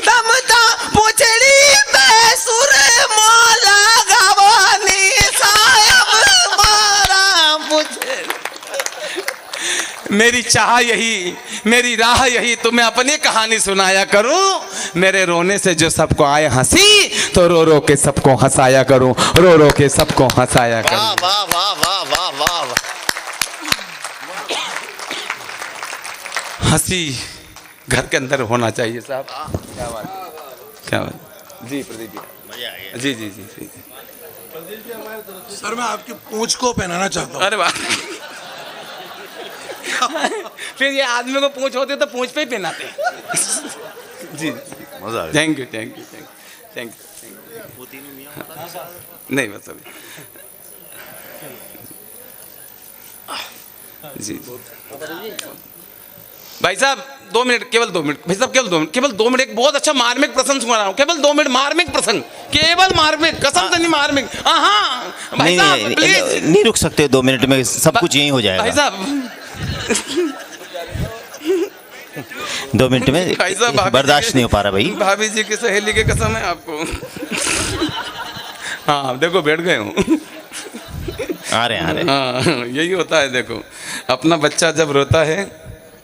तम तो पूंछड़ी में सुर मोला गवानी सायब मारा पूंछड़ी। मेरी चाह यही, मेरी राह यही, तुम्हें अपनी कहानी सुनाया करूं। मेरे रोने से जो सबको आए हंसी, तो रो रो के सबको हंसाया करूं, रो रो के सबको हंसाया करूं। वाह वाह वाह वाह वाह वाह। हंसी घर के अंदर होना चाहिए साहब। क्या बात, क्या बात। जी प्रदीप जी, जी जी जी जी। सर, मैं आपकी पूंछ को पहनाना चाहता हूँ। अरे वाह। फिर ये आदमी को पूंछ होती है तो पूंछ पे ही पहनाते हैं। जी, मजा आ गया। Thank you thank you thank you. नहीं बस अभी जी। भाई साहब 2 मिनट, केवल 2 मिनट भाई साहब, केवल 2 मिनट, केवल 2 मिनट। एक बहुत अच्छा मार्मिक प्रसंग सुना रहा हूँ, केवल 2 मिनट। मार्मिक प्रसंग, केवल मार्मिक, कसम से नहीं मार्मिक। हाँ भाई साहब प्लीज नहीं रुक सकते 2 मिनट में, सब कुछ यहीं हो जाएगा। भाई साहब 2 मिनट में भाई साहब, भाभी बर्दाश्त जी- नहीं हो पा रहा भाई। भाभी जी की सहेली की कसम है आपको। हाँ देखो बैठ गए हूँ। आ रहे हैं। हाँ यही होता है। देखो अपना बच्चा जब रोता है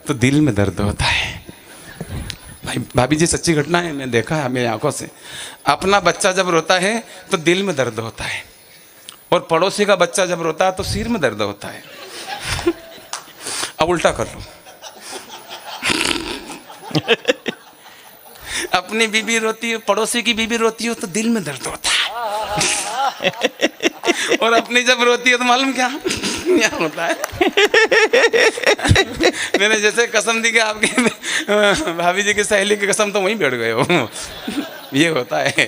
तो दिल में दर्द होता है। भाई भाभी जी सच्ची घटना है, मैं देखा है मेरी आंखों से। अपना बच्चा जब रोता है तो दिल में दर्द होता है, और पड़ोसी का बच्चा जब रोता है तो सिर में दर्द होता है। अब उल्टा कर लो। अपनी बीबी रोती है, पड़ोसी की बीबी रोती हो तो दिल में दर्द होता है। और अपनी जब रोती है तो मालूम क्या होता है। मैंने जैसे कसम दी कि आपकी भाभी जी की सहेली की कसम, तो वहीं बैठ गए हो। ये होता है।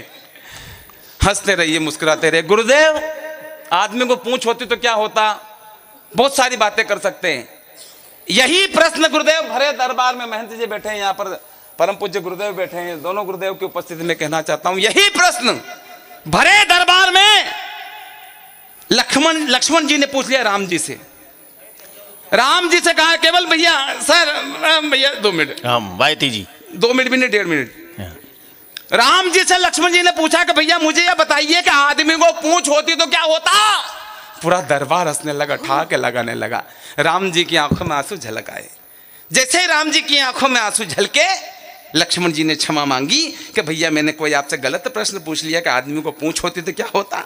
हंसते रहिए, मुस्कुराते रहिए। गुरुदेव, आदमी को पूंछ होती तो क्या होता? बहुत सारी बातें कर सकते हैं। यही प्रश्न गुरुदेव भरे दरबार में, महंत जी बैठे हैं यहाँ पर, परम पूज्य गुरुदेव बैठे हैं, दोनों गुरुदेव की उपस्थिति में कहना चाहता हूं, यही प्रश्न भरे दरबार में लक्ष्मण जी ने पूछ लिया राम जी से। राम जी से कहा केवल भैया, सर भैया 2 मिनट, हम भाईती जी 2 मिनट भी नहीं, 1.5 मिनट। राम जी से लक्ष्मण जी ने पूछा कि भैया मुझे यह बताइए कि आदमी को पूंछ होती तो क्या होता? पूरा दरबार हंसने लगा, ठहाके लगाने लगा। राम जी की आंखों में आंसू झलक आए। जैसे ही राम जी की आंखों में आंसू झलके, लक्ष्मण जी ने क्षमा मांगी कि भैया मैंने कोई आपसे गलत प्रश्न पूछ लिया कि आदमी को पूंछ होती तो क्या होता।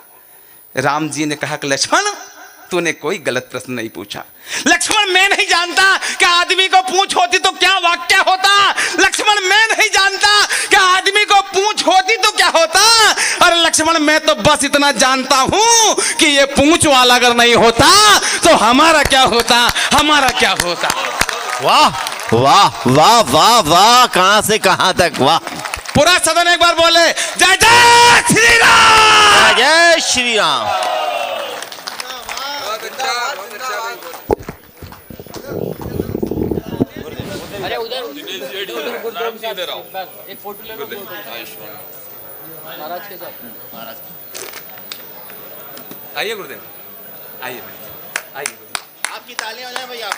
राम जी ने कहा कि लक्ष्मण, तूने कोई गलत प्रश्न नहीं पूछा। लक्ष्मण, मैं नहीं जानता कि आदमी को पूंछ होती तो क्या वाक्य होता। लक्ष्मण, मैं नहीं जानता कि आदमी को पूंछ होती तो क्या होता। और लक्ष्मण, मैं तो बस इतना जानता हूं कि ये पूंछ वाला अगर नहीं होता तो हमारा क्या होता, हमारा क्या होता। वाह वाह वाह वाह वाह, कहां से कहां तक, वाह। पूरा सदन एक बार बोले जय जय श्री राम। जय श्री राम। अरे उधर गुरुदेव जी इधर आओ, एक फोटो ले लो महाराज के साथ। आइए गुरुदेव, आइए आइए। आपकी तालियां हो जाए भैया।